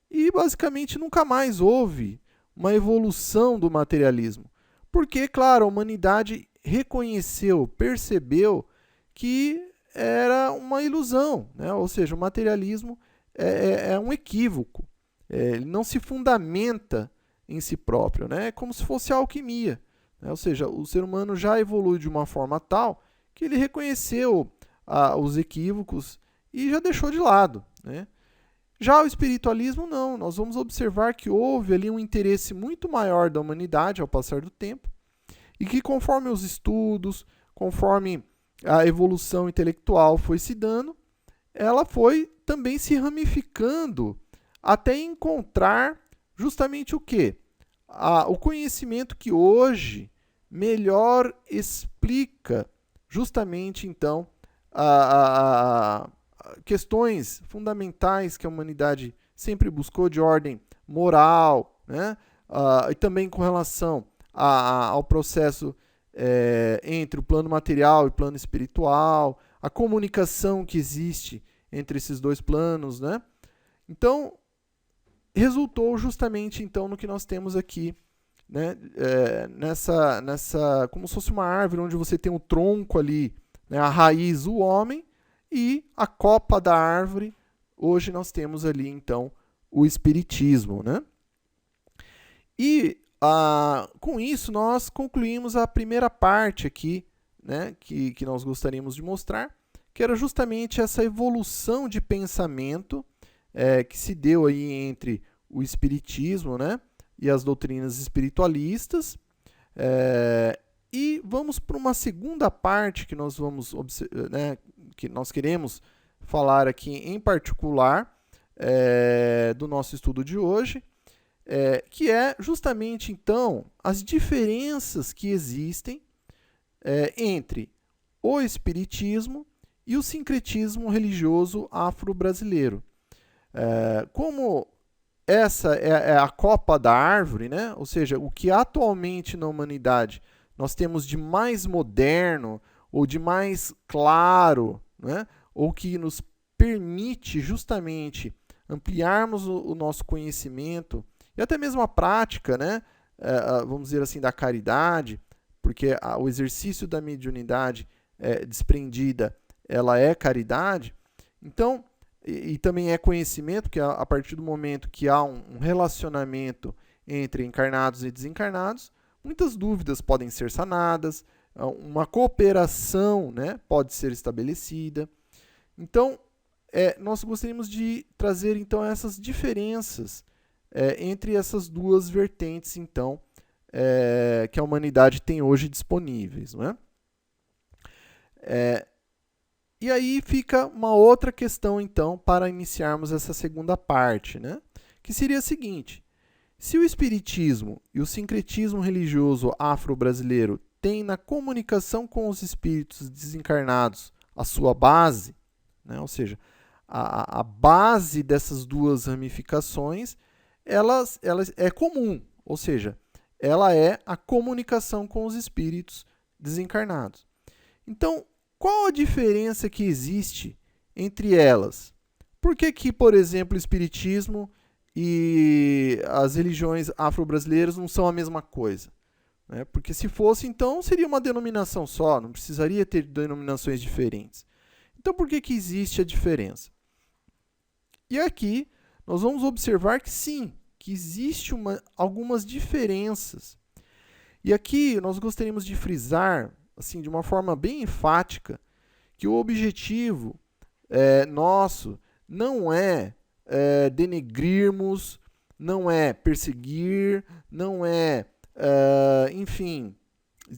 e basicamente nunca mais houve uma evolução do materialismo, porque, claro, a humanidade reconheceu, percebeu que era uma ilusão, né? Ou seja, o materialismo é um equívoco, ele não se fundamenta em si próprio, né? É como se fosse a alquimia, né? Ou seja, o ser humano já evolui de uma forma tal que ele reconheceu os equívocos e já deixou de lado, né? Já o espiritualismo não, nós vamos observar que houve ali um interesse muito maior da humanidade ao passar do tempo e que conforme os estudos, conforme a evolução intelectual foi se dando, ela foi também se ramificando até encontrar justamente o quê? O conhecimento que hoje melhor explica justamente então questões fundamentais que a humanidade sempre buscou de ordem moral, né? E também com relação ao processo entre o plano material e o plano espiritual, a comunicação que existe entre esses dois planos, né? Então, resultou justamente então no que nós temos aqui, né? Nessa como se fosse uma árvore onde você tem o tronco ali, né? A raiz, o homem, e a copa da árvore. Hoje nós temos ali então o espiritismo, né? E com isso nós concluímos a primeira parte aqui, né? Que nós gostaríamos de mostrar, que era justamente essa evolução de pensamento que se deu aí entre o espiritismo, né, e as doutrinas espiritualistas. E vamos para uma segunda parte que nós vamos que nós queremos falar aqui em particular do nosso estudo de hoje, que é justamente então as diferenças que existem entre o espiritismo e o sincretismo religioso afro-brasileiro. Como essa é a copa da árvore, né? Ou seja, o que atualmente na humanidade nós temos de mais moderno ou de mais claro, né? Ou que nos permite justamente ampliarmos o nosso conhecimento e até mesmo a prática, né? Vamos dizer assim, da caridade, porque o exercício da mediunidade desprendida, ela é caridade. Então, e também é conhecimento, que a partir do momento que há um relacionamento entre encarnados e desencarnados, muitas dúvidas podem ser sanadas, uma cooperação, né, pode ser estabelecida. Então, nós gostaríamos de trazer então essas diferenças entre essas duas vertentes, então, que a humanidade tem hoje disponíveis, não é? E aí fica uma outra questão, então, para iniciarmos essa segunda parte, né? Que seria a seguinte: se o espiritismo e o sincretismo religioso afro-brasileiro têm na comunicação com os espíritos desencarnados a sua base, né? Ou seja, a base dessas duas ramificações, elas é comum, ou seja, ela é a comunicação com os espíritos desencarnados. Então, qual a diferença que existe entre elas? Por que, por exemplo, o espiritismo e as religiões afro-brasileiras não são a mesma coisa? Porque se fosse, então, seria uma denominação só, não precisaria ter denominações diferentes. Então, por que existe a diferença? E aqui, nós vamos observar que sim, que existe algumas diferenças. E aqui, nós gostaríamos de frisar, assim, de uma forma bem enfática, que o objetivo nosso não é denegrirmos, não é perseguir, não é, enfim,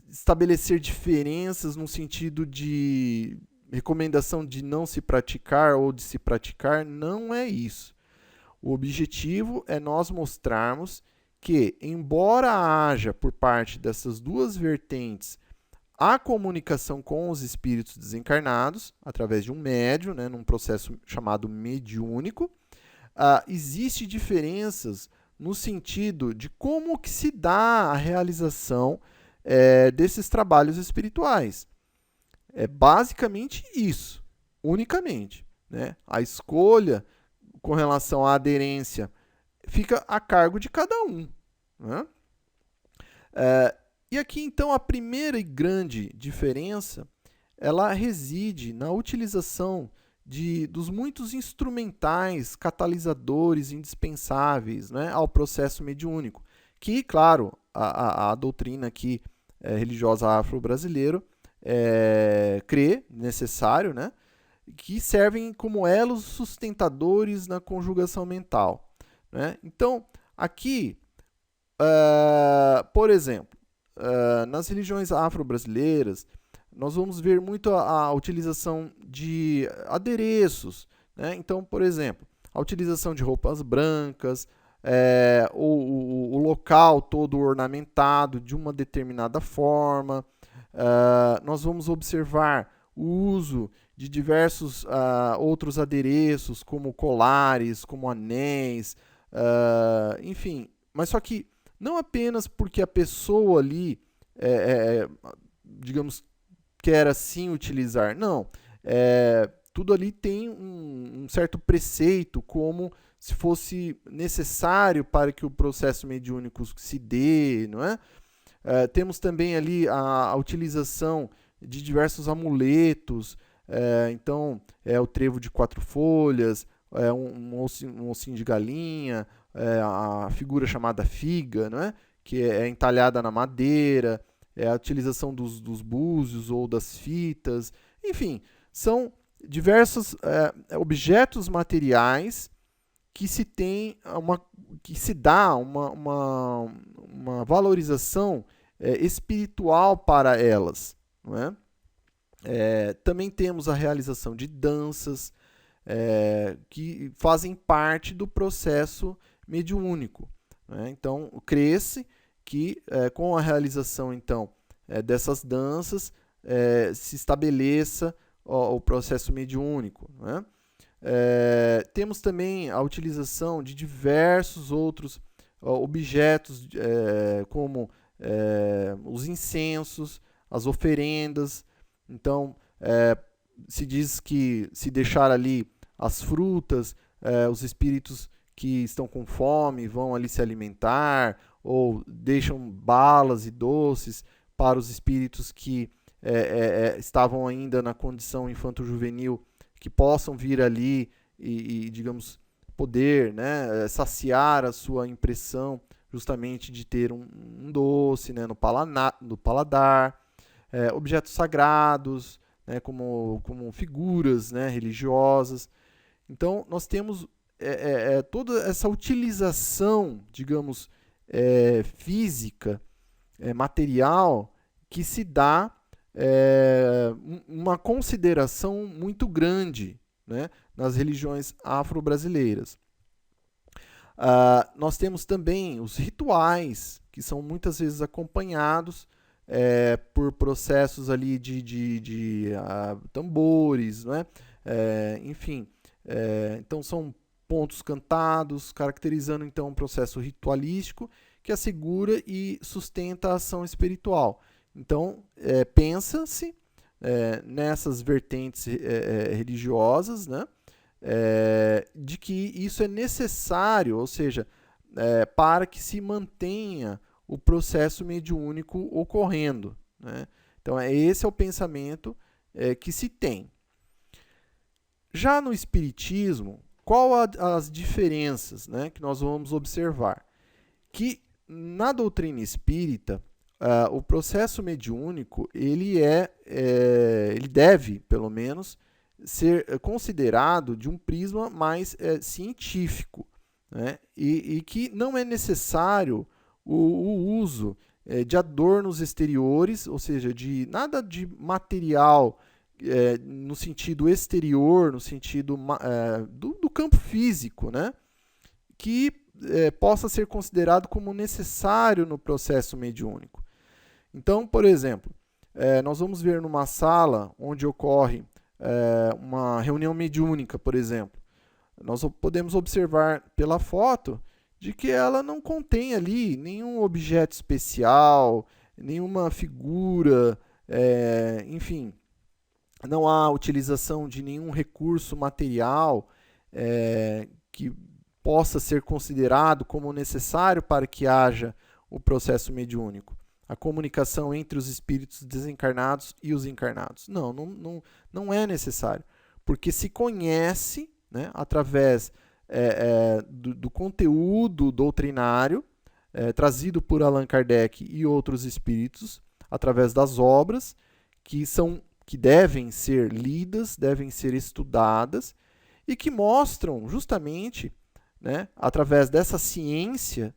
estabelecer diferenças no sentido de recomendação de não se praticar ou de se praticar, não é isso. O objetivo é nós mostrarmos que, embora haja por parte dessas duas vertentes a comunicação com os espíritos desencarnados, através de um médium, né, num processo chamado mediúnico, existe diferenças no sentido de como que se dá a realização desses trabalhos espirituais. É basicamente isso, unicamente, né? A escolha com relação à aderência fica a cargo de cada um, né? E aqui, então, a primeira e grande diferença, ela reside na utilização dos muitos instrumentais, catalisadores indispensáveis, né, ao processo mediúnico, que, claro, a doutrina aqui religiosa afro-brasileira crê necessário, né, que servem como elos sustentadores na conjugação mental, né? Então, aqui, por exemplo, nas religiões afro-brasileiras, nós vamos ver muito a utilização de adereços, né? Então, por exemplo, a utilização de roupas brancas, o local todo ornamentado de uma determinada forma. Nós vamos observar o uso de diversos outros adereços, como colares, como anéis, enfim. Mas só que não apenas porque a pessoa ali, digamos, quer assim utilizar, não. Tudo ali tem um certo preceito, como se fosse necessário para que o processo mediúnico se dê, não é? Temos também ali a utilização de diversos amuletos, então o trevo de 4 folhas, um ossinho de galinha, a figura chamada figa, não é? Que é entalhada na madeira, a utilização dos búzios ou das fitas, enfim, são diversos objetos materiais que que se dá uma valorização espiritual para elas, não é? Também temos a realização de danças que fazem parte do processo mediúnico, né? Então, crê-se que com a realização então dessas danças se estabeleça o processo mediúnico, né? Temos também a utilização de diversos outros objetos, como os incensos, as oferendas. Então, se diz que se deixar ali as frutas, os espíritos que estão com fome vão ali se alimentar, ou deixam balas e doces para os espíritos que estavam ainda na condição infanto-juvenil, que possam vir ali digamos, poder, né, saciar a sua impressão justamente de ter um doce, né, no paladar, objetos sagrados, né, como figuras, né, religiosas. Então, nós temos toda essa utilização, digamos, física, material, que se dá uma consideração muito grande, né, nas religiões afro-brasileiras. Nós temos também os rituais, que são muitas vezes acompanhados por processos ali de tambores, né? Enfim, então são pontos cantados, caracterizando então um processo ritualístico que assegura e sustenta a ação espiritual. Então, pensa-se nessas vertentes religiosas, né, de que isso é necessário, ou seja, para que se mantenha o processo mediúnico ocorrendo, né? Então, esse é o pensamento que se tem. Já no Espiritismo, qual as diferenças, né, que nós vamos observar? Que na doutrina espírita, o processo mediúnico ele deve, pelo menos, ser considerado de um prisma mais científico, né? E que não é necessário o uso de adornos exteriores, ou seja, de nada de material no sentido exterior, no sentido do campo físico, né? Que possa ser considerado como necessário no processo mediúnico. Então, por exemplo, nós vamos ver numa sala onde ocorre uma reunião mediúnica, por exemplo, nós podemos observar pela foto de que ela não contém ali nenhum objeto especial, nenhuma figura, enfim, não há utilização de nenhum recurso material que possa ser considerado como necessário para que haja o processo mediúnico. A comunicação entre os espíritos desencarnados e os encarnados. Não é necessário, porque se conhece, né, através do conteúdo doutrinário trazido por Allan Kardec e outros espíritos, através das obras que devem ser lidas, devem ser estudadas e que mostram justamente, né, através dessa ciência,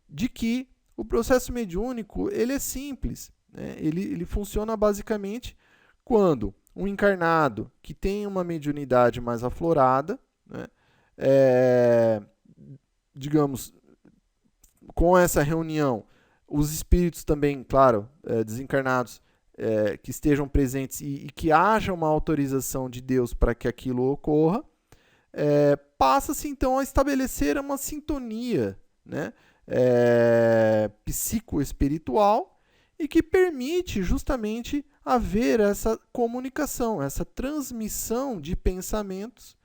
de que o processo mediúnico ele é simples, né? Ele funciona basicamente quando um encarnado que tem uma mediunidade mais aflorada, né, digamos, com essa reunião, os espíritos também, claro, desencarnados, que estejam presentes e que haja uma autorização de Deus para que aquilo ocorra, passa-se então a estabelecer uma sintonia, né, psicoespiritual e que permite justamente haver essa comunicação, essa transmissão de pensamentos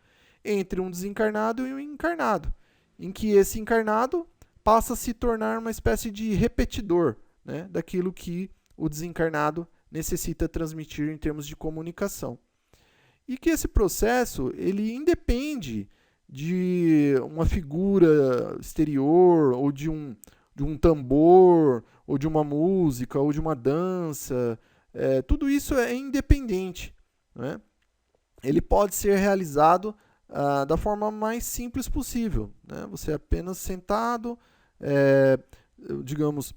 entre um desencarnado e um encarnado, em que esse encarnado passa a se tornar uma espécie de repetidor, né, daquilo que o desencarnado necessita transmitir em termos de comunicação. E que esse processo ele independe de uma figura exterior, ou de um tambor, ou de uma música, ou de uma dança. Tudo isso é independente, né? Ele pode ser realizado da forma mais simples possível, né? Você apenas sentado, digamos,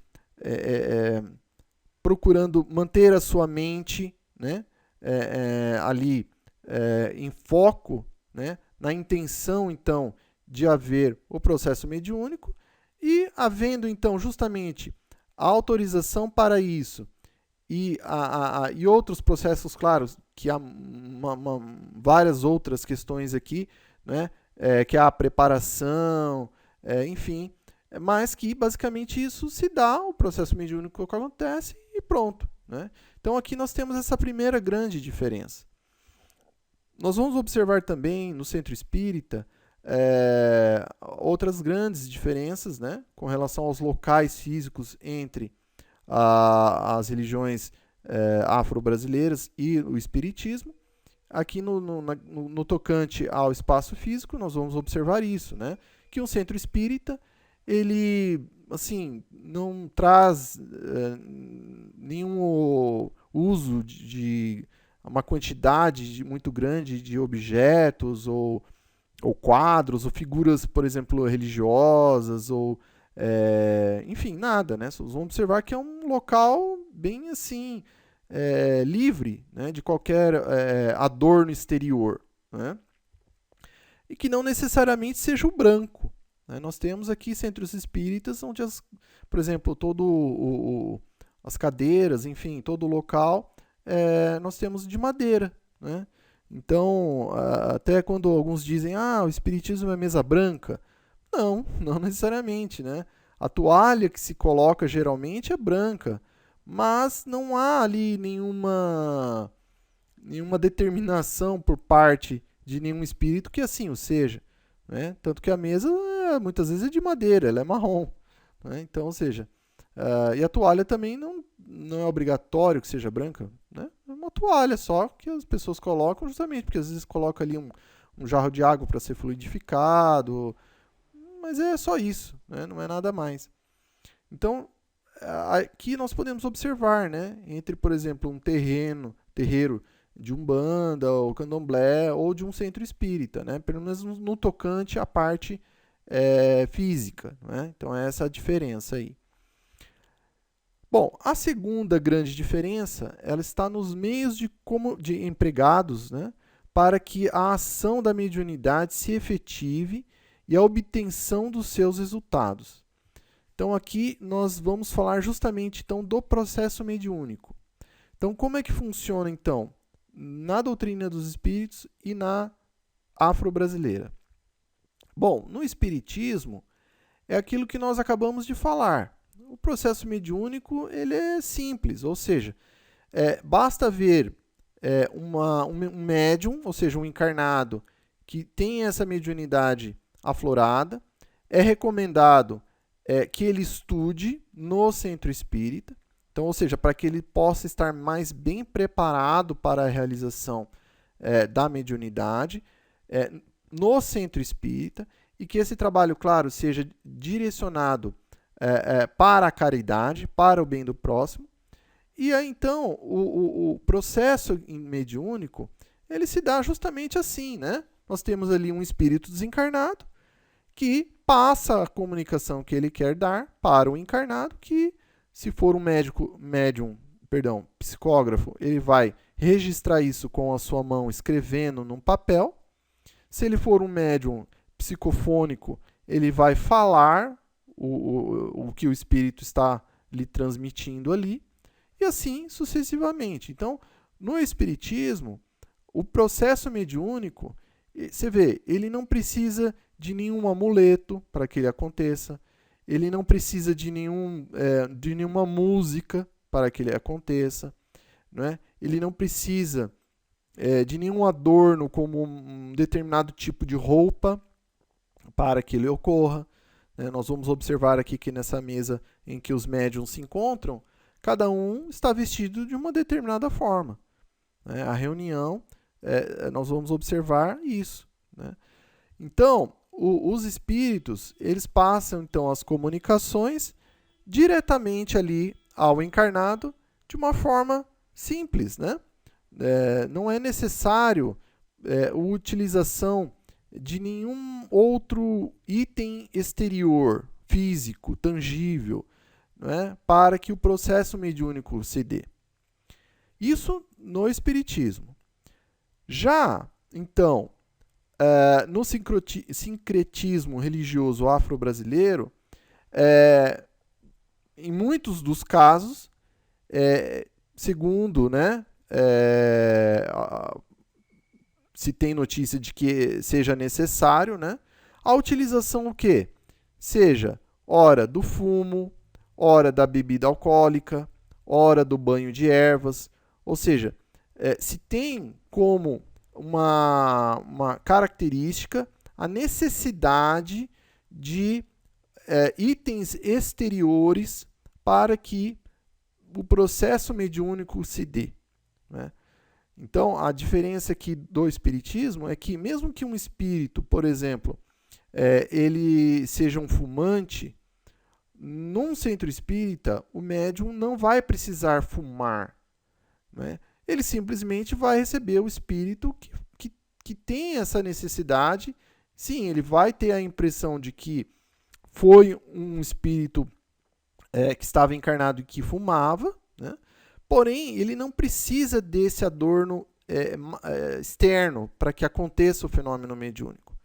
procurando manter a sua mente, né, ali em foco, né, na intenção, então, de haver o processo mediúnico, e havendo, então, justamente a autorização para isso e outros processos, claro, que há várias outras questões aqui, né, que é a preparação, enfim, mas que basicamente isso se dá, o processo mediúnico que acontece e pronto, né? Então aqui nós temos essa primeira grande diferença. Nós vamos observar também no centro espírita outras grandes diferenças, né, com relação aos locais físicos entre as religiões afro-brasileiras e o espiritismo. Aqui no tocante ao espaço físico, nós vamos observar isso, né, que um centro espírita ele assim não traz nenhum uso de uma quantidade muito grande de objetos ou quadros ou figuras, por exemplo, religiosas ou enfim, nada, né? Vocês vão observar que é um local bem assim livre, né, de qualquer adorno exterior, né? E que não necessariamente seja o branco. Nós temos aqui centros espíritas onde, por exemplo, as cadeiras, enfim, todo o local, nós temos de madeira, né? Então, até quando alguns dizem, o espiritismo é mesa branca, não necessariamente, né? A toalha que se coloca geralmente é branca, mas não há ali nenhuma determinação por parte de nenhum espírito que assim o seja, né? Tanto que a mesa muitas vezes é de madeira, ela é marrom, né? Então, ou seja, e a toalha também não é obrigatório que seja branca, né? É uma toalha só que as pessoas colocam justamente porque às vezes colocam ali um jarro de água para ser fluidificado, mas é só isso, né? Não é nada mais. Então, aqui nós podemos observar, né, entre, por exemplo, um terreiro de Umbanda, ou Candomblé, ou de um centro espírita, né, pelo menos no tocante à parte física, né? Então, é essa a diferença aí. Bom, a segunda grande diferença, ela está nos meios de empregados, né, para que a ação da mediunidade se efetive e a obtenção dos seus resultados. Então, aqui nós vamos falar justamente então, do processo mediúnico. Então, como é que funciona, então, na doutrina dos espíritos e na afro-brasileira? Bom, no espiritismo, é aquilo que nós acabamos de falar. O processo mediúnico ele é simples, ou seja, basta ver um médium, ou seja, um encarnado, que tem essa mediunidade aflorada, é recomendado que ele estude no centro espírita, então, ou seja, para que ele possa estar mais bem preparado para a realização da mediunidade no centro espírita, e que esse trabalho, claro, seja direcionado para a caridade, para o bem do próximo. E aí, então, o processo mediúnico, ele se dá justamente assim, né? Nós temos ali um espírito desencarnado que passa a comunicação que ele quer dar para o encarnado, que se for um psicógrafo, ele vai registrar isso com a sua mão, escrevendo num papel. Se ele for um médium psicofônico, ele vai falar o que o espírito está lhe transmitindo ali, e assim sucessivamente. Então, no espiritismo, o processo mediúnico, você vê, ele não precisa de nenhum amuleto para que ele aconteça, ele não precisa de nenhuma música para que ele aconteça, não é? Ele não precisa de nenhum adorno como um determinado tipo de roupa para que ele ocorra. Nós vamos observar aqui que nessa mesa em que os médiuns se encontram, cada um está vestido de uma determinada forma. A reunião, nós vamos observar isso. Então, os espíritos, eles passam então as comunicações diretamente ali ao encarnado de uma forma simples, não é necessário a utilização de nenhum outro item exterior, físico, tangível, para que o processo mediúnico se dê. Isso no espiritismo. Já, então, no sincretismo religioso afro-brasileiro, em muitos dos casos, segundo, se tem notícia de que seja necessário, a utilização o quê? Seja ora do fumo, ora da bebida alcoólica, ora do banho de ervas, ou seja, se tem como uma característica a necessidade de itens exteriores para que o processo mediúnico se dê. Então, a diferença aqui do espiritismo é que mesmo que um espírito, por exemplo, ele seja um fumante, num centro espírita, o médium não vai precisar fumar. Ele simplesmente vai receber o espírito que tem essa necessidade. Sim, ele vai ter a impressão de que foi um espírito que estava encarnado e que fumava, porém, ele não precisa desse adorno externo para que aconteça o fenômeno mediúnico.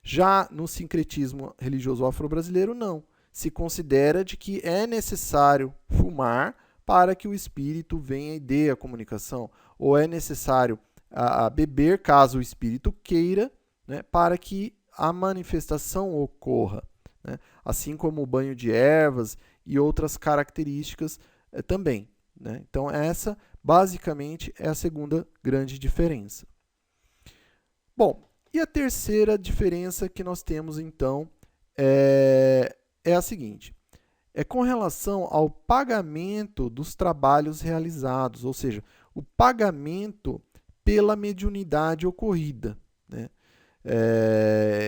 Já no sincretismo religioso afro-brasileiro, não. Se considera de que é necessário fumar para que o espírito venha e dê a comunicação, ou é necessário beber, caso o espírito queira, para que a manifestação ocorra. Assim como o banho de ervas e outras características também. Então, essa, basicamente, é a segunda grande diferença. Bom, e a terceira diferença que nós temos, então, é a seguinte. É com relação ao pagamento dos trabalhos realizados, ou seja, o pagamento pela mediunidade ocorrida,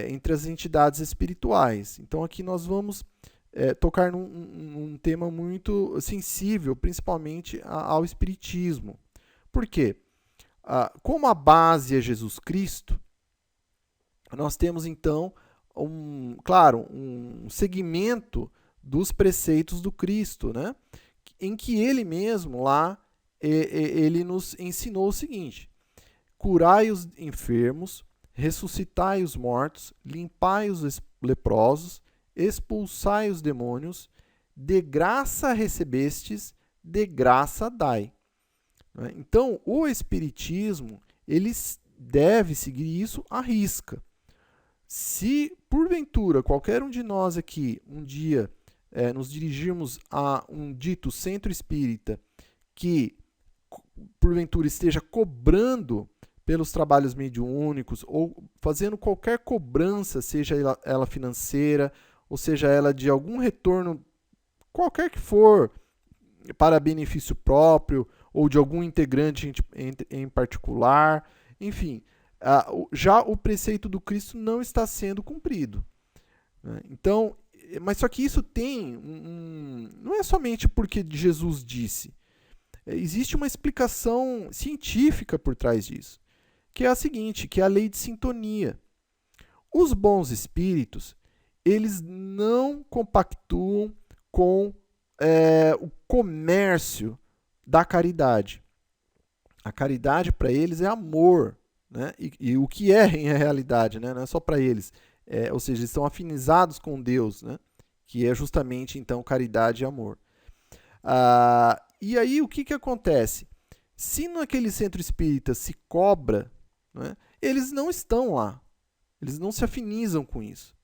entre as entidades espirituais. Então, aqui nós vamos tocar num tema muito sensível, principalmente ao espiritismo. Por quê? Como a base é Jesus Cristo, nós temos então, um segmento dos preceitos do Cristo, em que ele mesmo lá, ele nos ensinou o seguinte: curai os enfermos, ressuscitai os mortos, limpai os leprosos, expulsai os demônios, de graça recebestes, de graça dai. Então, o Espiritismo, ele deve seguir isso à risca. Se, porventura, qualquer um de nós aqui, um dia, nos dirigirmos a um dito centro espírita que, porventura, esteja cobrando pelos trabalhos mediúnicos ou fazendo qualquer cobrança, seja ela financeira, ou seja ela de algum retorno, qualquer que for, para benefício próprio ou de algum integrante em particular, enfim, já o preceito do Cristo não está sendo cumprido. Então, mas só que isso tem, não é somente porque Jesus disse, existe uma explicação científica por trás disso, que é a seguinte, que é a lei de sintonia. Os bons espíritos, eles não compactuam com o comércio da caridade. A caridade para eles é amor, e o que é em realidade, não é só para eles, ou seja, eles estão afinizados com Deus, que é justamente então caridade e amor. E aí o que acontece? Se naquele centro espírita se cobra, eles não estão lá, eles não se afinizam com isso.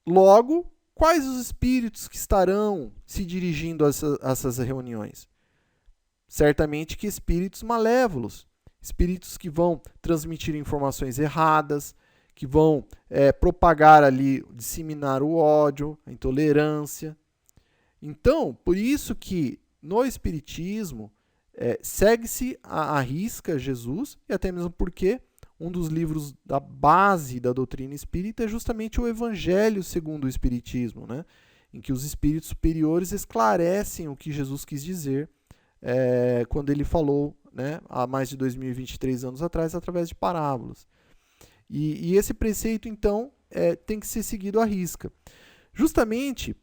Logo, quais os espíritos que estarão se dirigindo a essas reuniões? Certamente que espíritos malévolos, espíritos que vão transmitir informações erradas, que vão propagar ali, disseminar o ódio, a intolerância. Então, por isso que no Espiritismo segue-se à risca Jesus, e até mesmo porque um dos livros da base da doutrina espírita é justamente o Evangelho segundo o Espiritismo, né? Em que os espíritos superiores esclarecem o que Jesus quis dizer quando ele falou, né, há mais de 2023 anos atrás, através de parábolas. E esse preceito, então, tem que ser seguido à risca. Justamente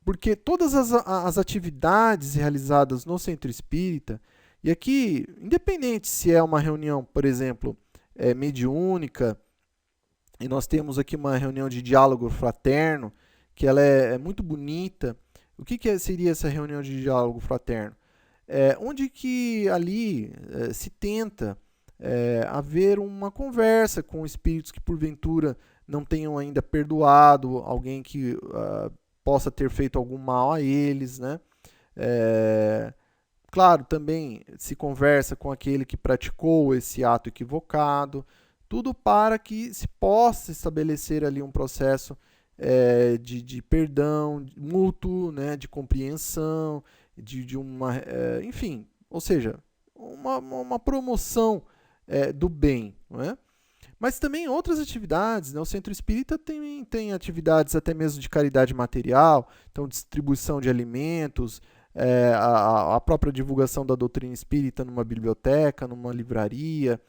porque todas as atividades realizadas no centro espírita, e aqui, independente se é uma reunião, por exemplo, mediúnica, e nós temos aqui uma reunião de diálogo fraterno, que ela é muito bonita. O que seria essa reunião de diálogo fraterno? Onde que ali se tenta haver uma conversa com espíritos que porventura não tenham ainda perdoado alguém que possa ter feito algum mal a eles, né? Claro, também se conversa com aquele que praticou esse ato equivocado, tudo para que se possa estabelecer ali um processo de perdão mútuo, né, de compreensão, de uma, enfim, ou seja, uma promoção do bem, não é? Mas também outras atividades, né? O Centro Espírita tem atividades até mesmo de caridade material, então distribuição de alimentos, a própria divulgação da doutrina espírita numa biblioteca, numa livraria.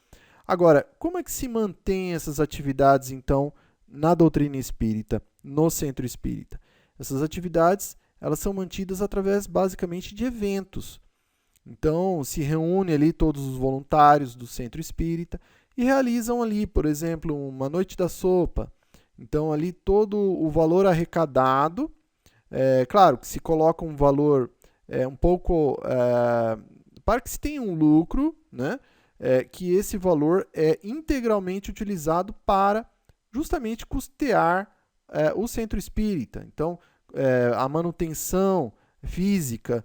Agora, como é que se mantém essas atividades, então, na doutrina espírita, no Centro Espírita? Essas atividades, elas são mantidas através, basicamente, de eventos. Então, se reúne ali todos os voluntários do Centro Espírita e realizam ali, por exemplo, uma noite da sopa. Então, ali todo o valor arrecadado, claro que se coloca um valor um pouco para que se tenha um lucro, né? Que esse valor é integralmente utilizado para justamente custear o centro espírita. Então, a manutenção física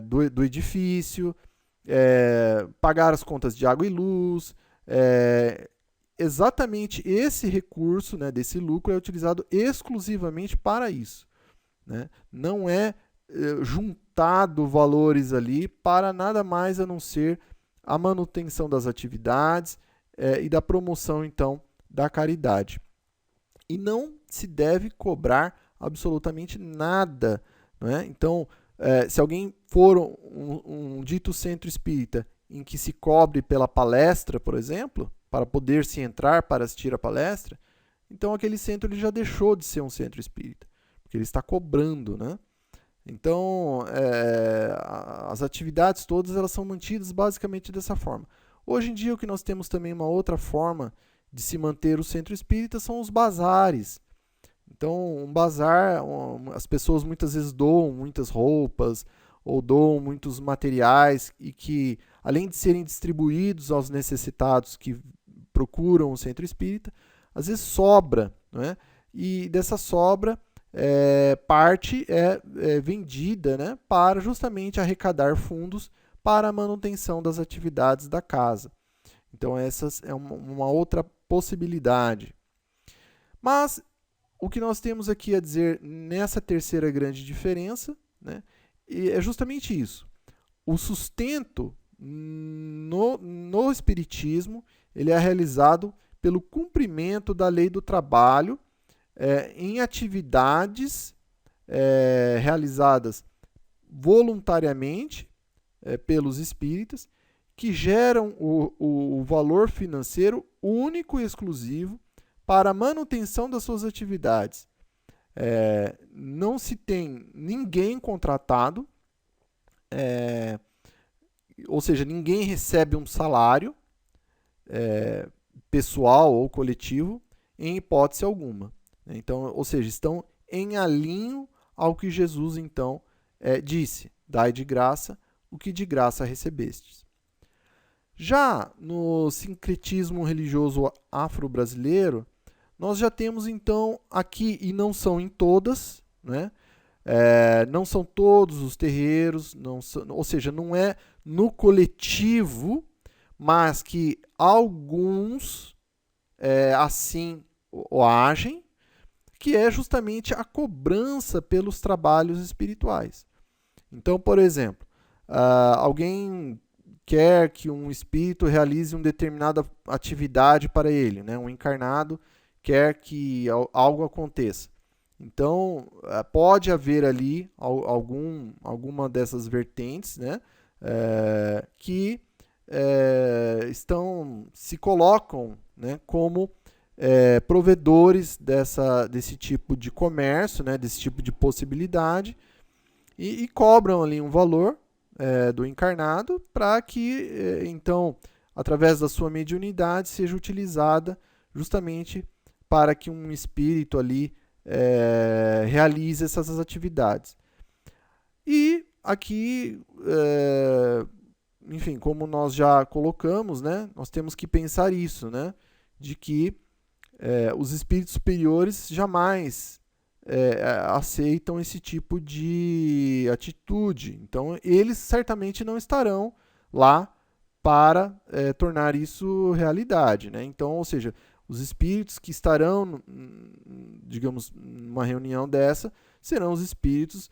do edifício, pagar as contas de água e luz, exatamente esse recurso, né, desse lucro é utilizado exclusivamente para isso, né? Não é juntado valores ali para nada mais a não ser a manutenção das atividades e da promoção, então, da caridade. E não se deve cobrar absolutamente nada, né? Então, se alguém for um dito centro espírita em que se cobre pela palestra, por exemplo, para poder se entrar para assistir a palestra, então aquele centro ele já deixou de ser um centro espírita, porque ele está cobrando, né? Então, as atividades todas elas são mantidas basicamente dessa forma. Hoje em dia, o que nós temos também uma outra forma de se manter o centro espírita são os bazares. Então, um bazar, as pessoas muitas vezes doam muitas roupas ou doam muitos materiais e que, além de serem distribuídos aos necessitados que procuram o centro espírita, às vezes sobra, não é? E dessa sobra, parte é vendida, né, para justamente arrecadar fundos para a manutenção das atividades da casa. Então, essa é uma outra possibilidade. Mas o que nós temos aqui a dizer nessa terceira grande diferença, né, é justamente isso. O sustento no Espiritismo ele é realizado pelo cumprimento da lei do trabalho em atividades realizadas voluntariamente pelos espíritas, que geram o valor financeiro único e exclusivo para a manutenção das suas atividades. Não se tem ninguém contratado, ou seja, ninguém recebe um salário pessoal ou coletivo, em hipótese alguma. Então, ou seja, estão em alinho ao que Jesus, então, disse: dai de graça o que de graça recebestes. Já no sincretismo religioso afro-brasileiro, nós já temos então aqui, e não são em todas, né? Não são todos os terreiros, ou seja, não é no coletivo, mas que alguns assim o agem, que é justamente a cobrança pelos trabalhos espirituais. Então, por exemplo, alguém quer que um espírito realize uma determinada atividade para ele, né? Um encarnado quer que algo aconteça. Então, pode haver ali alguma dessas vertentes, né? Que se colocam, né, como provedores desse tipo de comércio, né, desse tipo de possibilidade, e cobram ali um valor do encarnado para que, então, através da sua mediunidade, seja utilizada justamente para que um espírito ali realize essas atividades. E aqui, enfim, como nós já colocamos, né, nós temos que pensar isso, né, de que os espíritos superiores jamais aceitam esse tipo de atitude. Então, eles certamente não estarão lá para tornar isso realidade, né? Então, ou seja, os espíritos que estarão, digamos, numa reunião dessa, serão os espíritos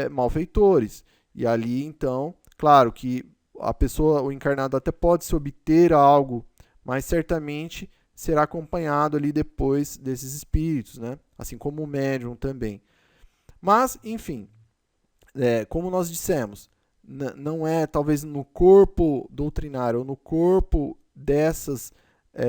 malfeitores. E ali, então, claro que a pessoa, o encarnado até pode se obter algo, mas certamente será acompanhado ali depois desses espíritos, né? Assim como o médium também. Mas, enfim, como nós dissemos, não é talvez no corpo doutrinário ou no corpo dessas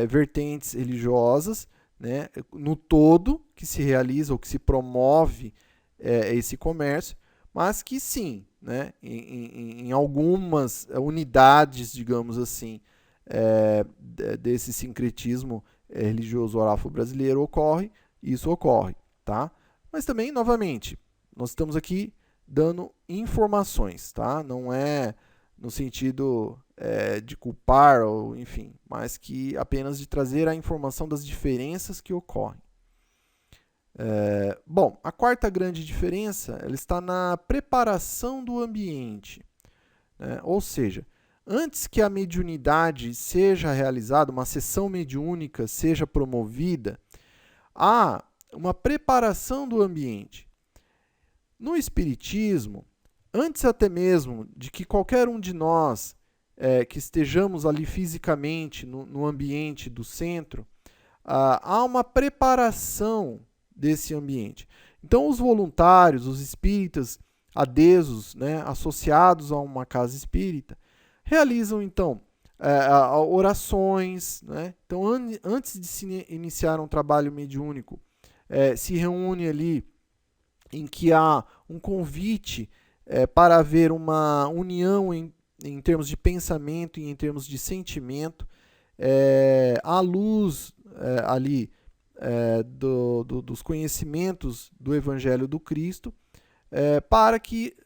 vertentes religiosas, né, no todo que se realiza ou que se promove esse comércio, mas que sim, né, em algumas unidades, digamos assim, desse sincretismo religioso afro-brasileiro isso ocorre, tá? Mas também, novamente, nós estamos aqui dando informações, tá? Não é no sentido de culpar, ou enfim, mas que apenas de trazer a informação das diferenças que ocorrem. Bom, a quarta grande diferença ela está na preparação do ambiente, né? Ou seja, antes que a mediunidade seja realizada, uma sessão mediúnica seja promovida, há uma preparação do ambiente. No Espiritismo, antes até mesmo de que qualquer um de nós que estejamos ali fisicamente no ambiente do centro, há uma preparação desse ambiente. Então, os voluntários, os espíritas adesos, né, associados a uma casa espírita, realizam, então, orações. Né? Então, antes de se iniciar um trabalho mediúnico, se reúne ali em que há um convite para haver uma união em termos de pensamento e em termos de sentimento, à luz ali dos conhecimentos do Evangelho do Cristo, para que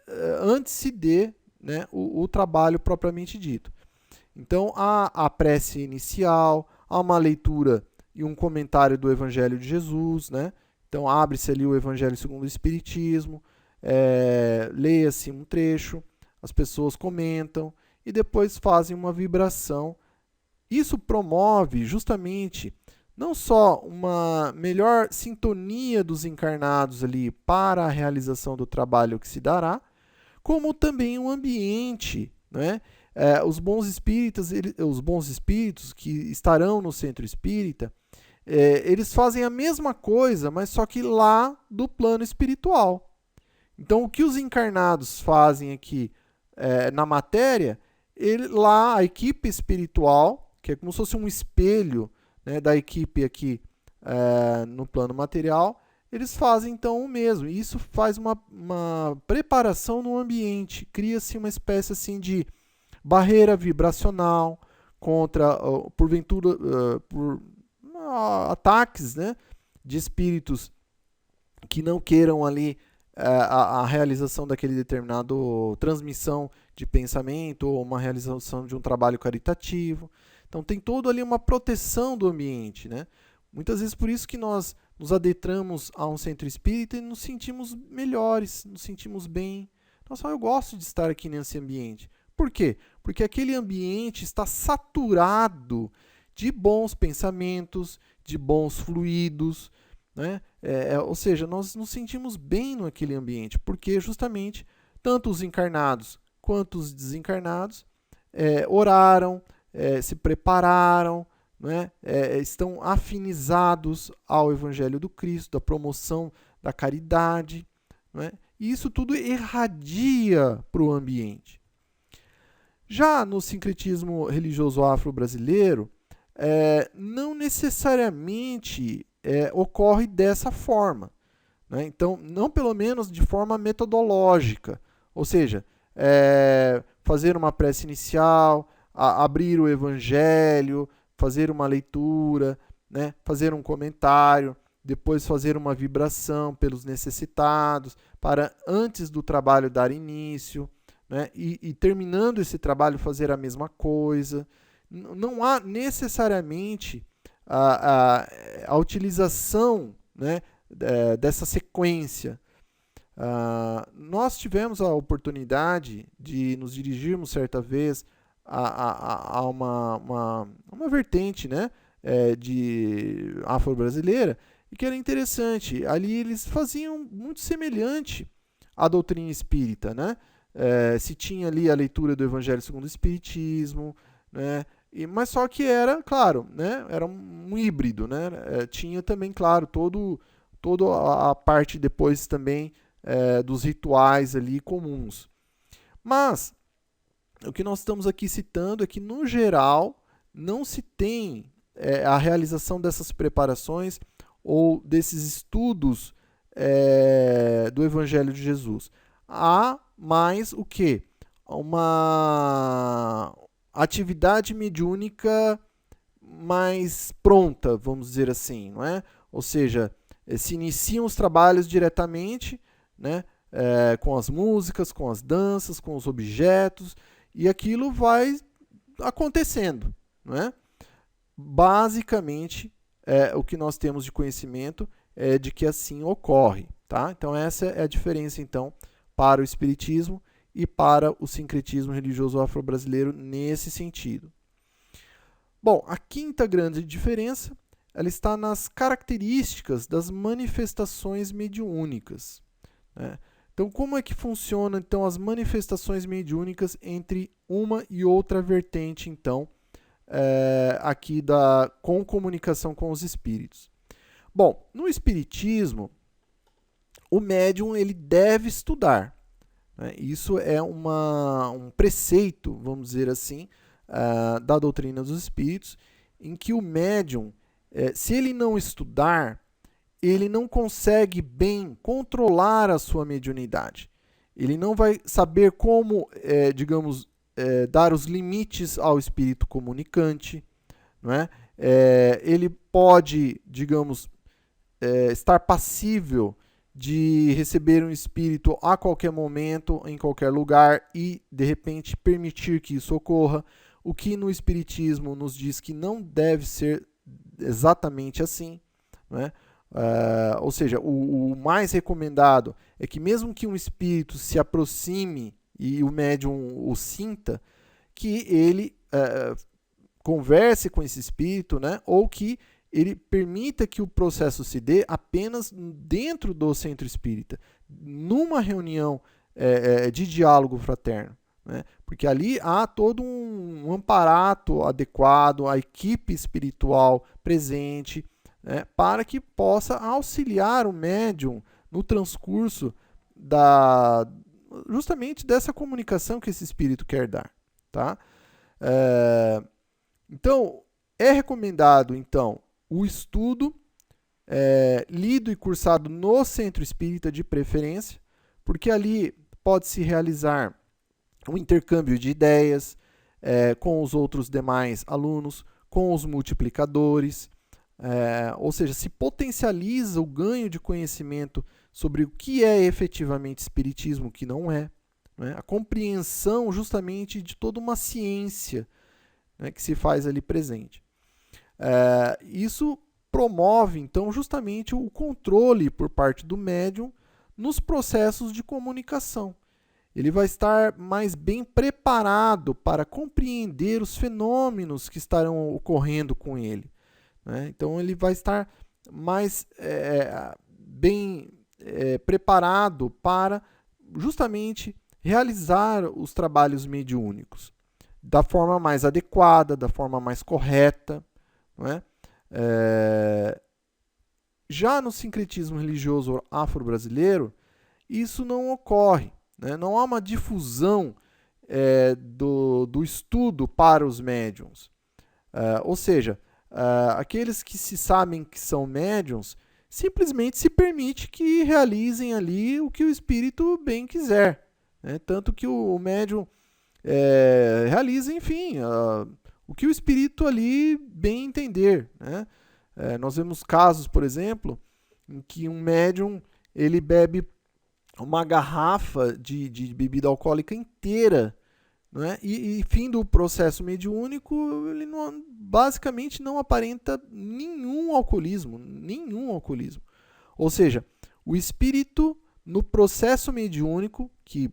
antes se dê, né, o trabalho propriamente dito. Então, há a prece inicial, há uma leitura e um comentário do Evangelho de Jesus, né? Então, abre-se ali o Evangelho segundo o Espiritismo, leia-se um trecho, as pessoas comentam e depois fazem uma vibração. Isso promove justamente não só uma melhor sintonia dos encarnados ali para a realização do trabalho que se dará, como também um ambiente, né? Os bons espíritos que estarão no centro espírita, eles fazem a mesma coisa, mas só que lá do plano espiritual. Então, o que os encarnados fazem aqui na matéria, lá a equipe espiritual, que é como se fosse um espelho, né, da equipe aqui no plano material, eles fazem então o mesmo. E isso faz uma preparação no ambiente, cria-se uma espécie assim de barreira vibracional contra, porventura, por ataques, né, de espíritos que não queiram ali a realização daquele determinado transmissão de pensamento ou uma realização de um trabalho caritativo. Então tem todo ali uma proteção do ambiente, né? Muitas vezes por isso que nós nos adentramos a um centro espírita e nos sentimos melhores, nos sentimos bem. Nossa, eu gosto de estar aqui nesse ambiente. Por quê? Porque aquele ambiente está saturado de bons pensamentos, de bons fluidos, né? Ou seja, nós nos sentimos bem naquele ambiente, porque justamente tanto os encarnados quanto os desencarnados oraram, se prepararam, né? Estão afinizados ao Evangelho do Cristo, da promoção da caridade, né? E isso tudo irradia para o ambiente. Já no sincretismo religioso afro-brasileiro, não necessariamente ocorre dessa forma, né? Então, não pelo menos de forma metodológica, ou seja, fazer uma prece inicial, abrir o Evangelho, fazer uma leitura, né? Fazer um comentário, depois fazer uma vibração pelos necessitados, para antes do trabalho dar início, né? E terminando esse trabalho fazer a mesma coisa. Não há necessariamente a utilização, né, dessa sequência. Nós tivemos a oportunidade de nos dirigirmos certa vez a uma vertente, né, de afro-brasileira, e que era interessante. Ali eles faziam muito semelhante à doutrina espírita, né? Se tinha ali a leitura do Evangelho segundo o Espiritismo, né? Mas só que era, claro, né? Era um híbrido, né? Tinha também, claro, toda a parte depois também dos rituais ali comuns. Mas o que nós estamos aqui citando é que, no geral, não se tem a realização dessas preparações ou desses estudos do Evangelho de Jesus. Há mais o quê? Uma atividade mediúnica mais pronta, vamos dizer assim, não é? Ou seja, se iniciam os trabalhos diretamente, né, com as músicas, com as danças, com os objetos, e aquilo vai acontecendo, não é? Basicamente, o que nós temos de conhecimento é de que assim ocorre, tá? Então essa é a diferença, então, para o espiritismo e para o sincretismo religioso afro-brasileiro nesse sentido. Bom, a quinta grande diferença, ela está nas características das manifestações mediúnicas, né? Então, como é que funcionam então as manifestações mediúnicas entre uma e outra vertente, então, aqui com comunicação com os espíritos? Bom, no espiritismo, o médium ele deve estudar, né? Isso é um preceito, vamos dizer assim, da doutrina dos espíritos, em que o médium, se ele não estudar, ele não consegue bem controlar a sua mediunidade. Ele não vai saber como, digamos, dar os limites ao espírito comunicante, não é? Ele pode, digamos, estar passível de receber um espírito a qualquer momento, em qualquer lugar, e, de repente, permitir que isso ocorra, o que no espiritismo nos diz que não deve ser exatamente assim, não é? Ou seja, o mais recomendado é que mesmo que um espírito se aproxime e o médium o sinta, que ele converse com esse espírito, né? Ou que ele permita que o processo se dê apenas dentro do centro espírita, numa reunião de diálogo fraterno, né? Porque ali há todo um amparato adequado, a equipe espiritual presente, né, para que possa auxiliar o médium no transcurso justamente dessa comunicação que esse espírito quer dar, tá? Então, é recomendado então o estudo lido e cursado no centro espírita de preferência, porque ali pode-se realizar um intercâmbio de ideias com os outros demais alunos, com os multiplicadores, ou seja, se potencializa o ganho de conhecimento sobre o que é efetivamente espiritismo, o que não é, né? A compreensão justamente de toda uma ciência, né, que se faz ali presente. Isso promove, então, justamente o controle por parte do médium nos processos de comunicação. Ele vai estar mais bem preparado para compreender os fenômenos que estarão ocorrendo com ele, né? Então, ele vai estar mais bem preparado para justamente realizar os trabalhos mediúnicos da forma mais adequada, da forma mais correta, não é? Já no sincretismo religioso afro-brasileiro, isso não ocorre, né? Não há uma difusão do estudo para os médiuns. Ou seja, aqueles que se sabem que são médiuns, simplesmente se permite que realizem ali o que o espírito bem quiser, né? Tanto que o médium realiza, enfim, o que o espírito ali bem entender, né? Nós vemos casos, por exemplo, em que um médium ele bebe uma garrafa de bebida alcoólica inteira, né? E fim do processo mediúnico, ele basicamente não aparenta nenhum alcoolismo. Ou seja, o espírito no processo mediúnico, que,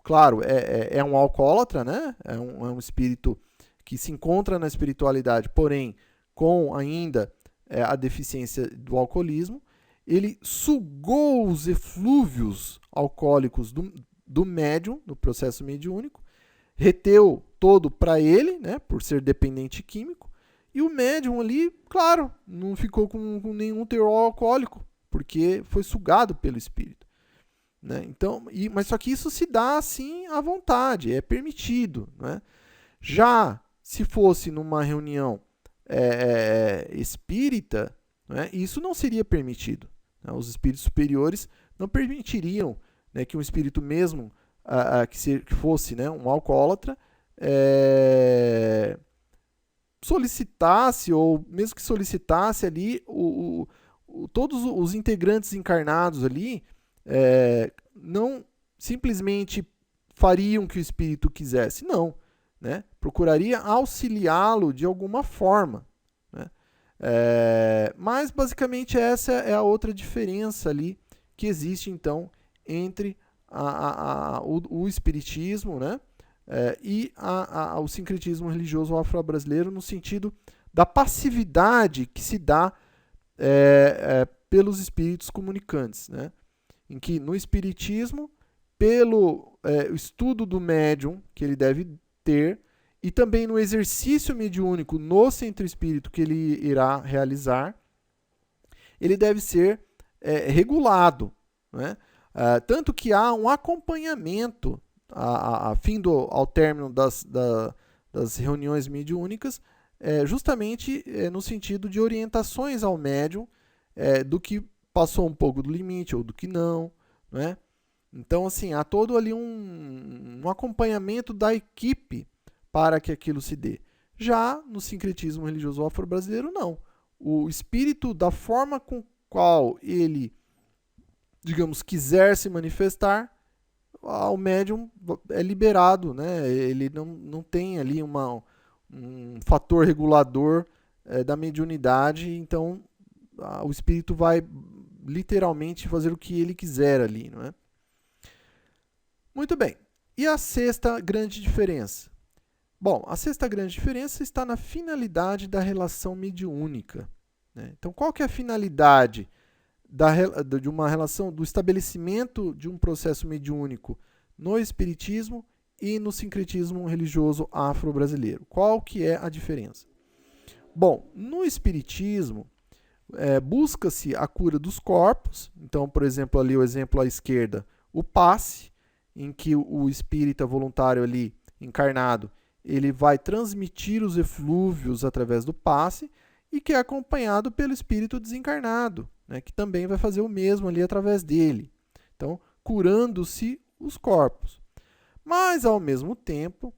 claro, é um alcoólatra, né? É um espírito que se encontra na espiritualidade, porém com ainda a deficiência do alcoolismo, ele sugou os eflúvios alcoólicos do médium, no processo mediúnico, reteu todo para ele, né, por ser dependente químico, e o médium ali, claro, não ficou com nenhum teor alcoólico, porque foi sugado pelo espírito, né? Então, mas só que isso se dá assim à vontade, é permitido, né? Já se fosse numa reunião espírita, né, isso não seria permitido, né? Os espíritos superiores não permitiriam, né, que um espírito mesmo que fosse, né, um alcoólatra solicitasse, ou mesmo que solicitasse ali, todos os integrantes encarnados ali não simplesmente fariam o que o espírito quisesse, não, né? Procuraria auxiliá-lo de alguma forma, né? Mas basicamente essa é a outra diferença ali que existe então entre o espiritismo, né, e o sincretismo religioso afro-brasileiro, no sentido da passividade que se dá pelos espíritos comunicantes, né? Em que no espiritismo, pelo estudo do médium que ele deve ter, e também no exercício mediúnico no centro espírito que ele irá realizar, ele deve ser regulado, né? Tanto que há um acompanhamento ao término das reuniões mediúnicas, justamente no sentido de orientações ao médium do que passou um pouco do limite ou do que não, né? Então, assim, há todo ali um acompanhamento da equipe para que aquilo se dê. Já no sincretismo religioso afro-brasileiro, não. O espírito, da forma com qual ele, digamos, quiser se manifestar, o médium é liberado, né? Ele não tem ali um fator regulador da mediunidade, então o espírito vai literalmente fazer o que ele quiser ali, não é? Muito bem. E a sexta grande diferença? Bom, a sexta grande diferença está na finalidade da relação mediúnica, né? Então, qual que é a finalidade de uma relação, do estabelecimento de um processo mediúnico no espiritismo e no sincretismo religioso afro-brasileiro? Qual que é a diferença? Bom, no espiritismo, busca-se a cura dos corpos. Então, por exemplo, ali o exemplo à esquerda, o passe, em que o espírita voluntário ali, encarnado, ele vai transmitir os eflúvios através do passe, e que é acompanhado pelo espírito desencarnado, né, que também vai fazer o mesmo ali através dele. Então, curando-se os corpos. Mas, ao mesmo tempo,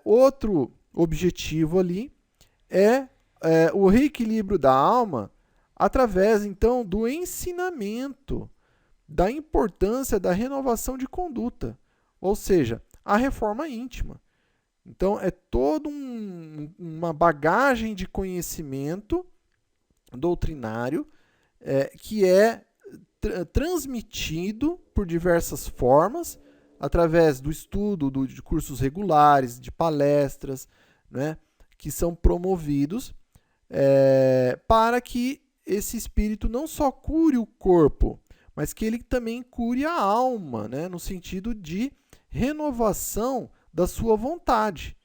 outro objetivo ali é o reequilíbrio da alma através, então, do ensinamento da importância da renovação de conduta, ou seja, a reforma íntima. Então, é toda uma bagagem de conhecimento doutrinário que é transmitido por diversas formas, através do estudo de cursos regulares, de palestras, né, que são promovidos para que esse espírito não só cure o corpo, mas que ele também cure a alma, né, no sentido de renovação da sua vontade,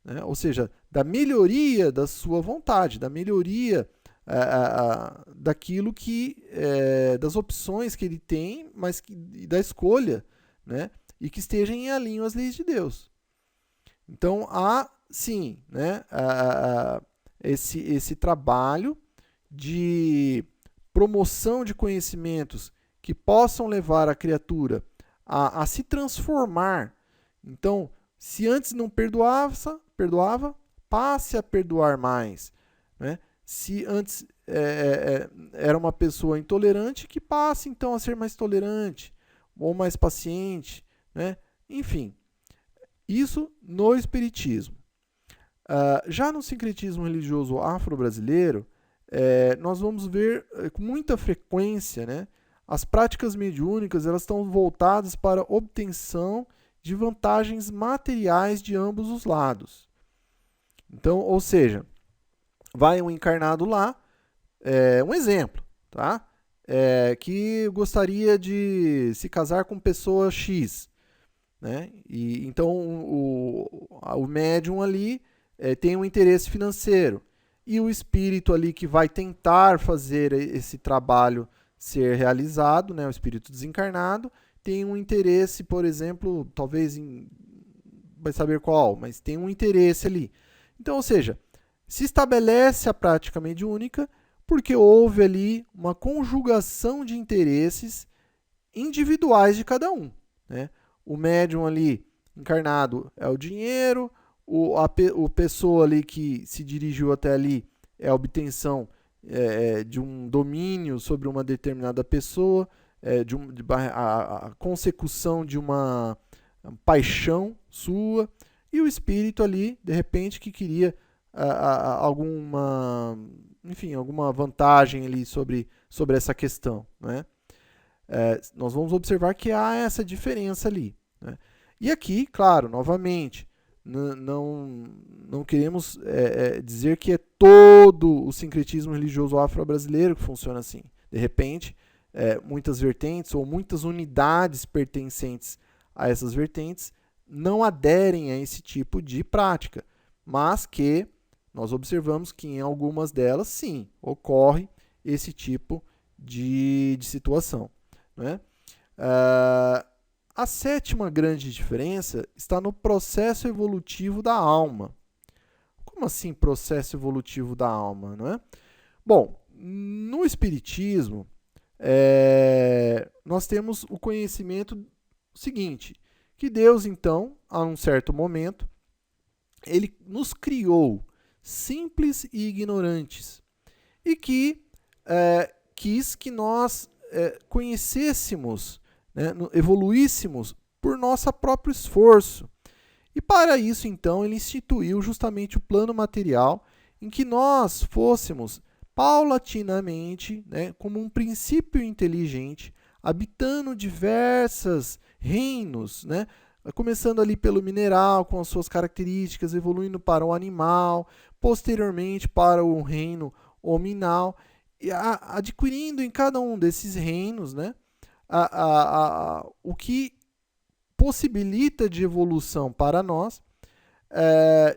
né, ou seja, da melhoria da sua vontade, da melhoria daquilo que das opções que ele tem, mas da escolha, né, e que estejam em alinho às leis de Deus. Então há sim, né, esse trabalho de promoção de conhecimentos que possam levar a criatura a se transformar. Então, se antes não perdoava, passe a perdoar mais, né? Se antes era uma pessoa intolerante, que passe então a ser mais tolerante ou mais paciente, né? Enfim, isso no espiritismo. Já no sincretismo religioso afro-brasileiro, nós vamos ver com muita frequência, né, as práticas mediúnicas, elas estão voltadas para a obtenção de vantagens materiais de ambos os lados. Então, ou seja, vai um encarnado lá, um exemplo, tá? Que gostaria de se casar com pessoa X, né? E então o médium ali tem um interesse financeiro e o espírito ali que vai tentar fazer esse trabalho ser realizado, né? O espírito desencarnado tem um interesse, por exemplo, talvez vai saber qual, mas tem um interesse ali. Então, ou seja, se estabelece a prática mediúnica porque houve ali uma conjugação de interesses individuais de cada um, né? O médium ali encarnado é o dinheiro, a pessoa ali que se dirigiu até ali é a obtenção de um domínio sobre uma determinada pessoa, a consecução de uma paixão sua, e o espírito ali, de repente, que queria alguma vantagem ali sobre essa questão, né? Nós vamos observar que há essa diferença ali, né? E aqui, claro, novamente, não queremos dizer que é todo o sincretismo religioso afro-brasileiro que funciona assim. De repente, muitas vertentes ou muitas unidades pertencentes a essas vertentes não aderem a esse tipo de prática, mas que nós observamos que em algumas delas, sim, ocorre esse tipo de situação, né? A sétima grande diferença está no processo evolutivo da alma. Como assim processo evolutivo da alma, não é? Bom, no Espiritismo, nós temos o conhecimento seguinte, que Deus, então, a um certo momento, ele nos criou simples e ignorantes e que quis que nós conhecêssemos, né, evoluíssemos por nosso próprio esforço. E para isso, então, ele instituiu justamente o plano material em que nós fôssemos paulatinamente, né, como um princípio inteligente, habitando diversos reinos, né, começando ali pelo mineral, com as suas características, evoluindo para o animal, posteriormente para o reino hominal, e adquirindo em cada um desses reinos, né, o que possibilita de evolução para nós,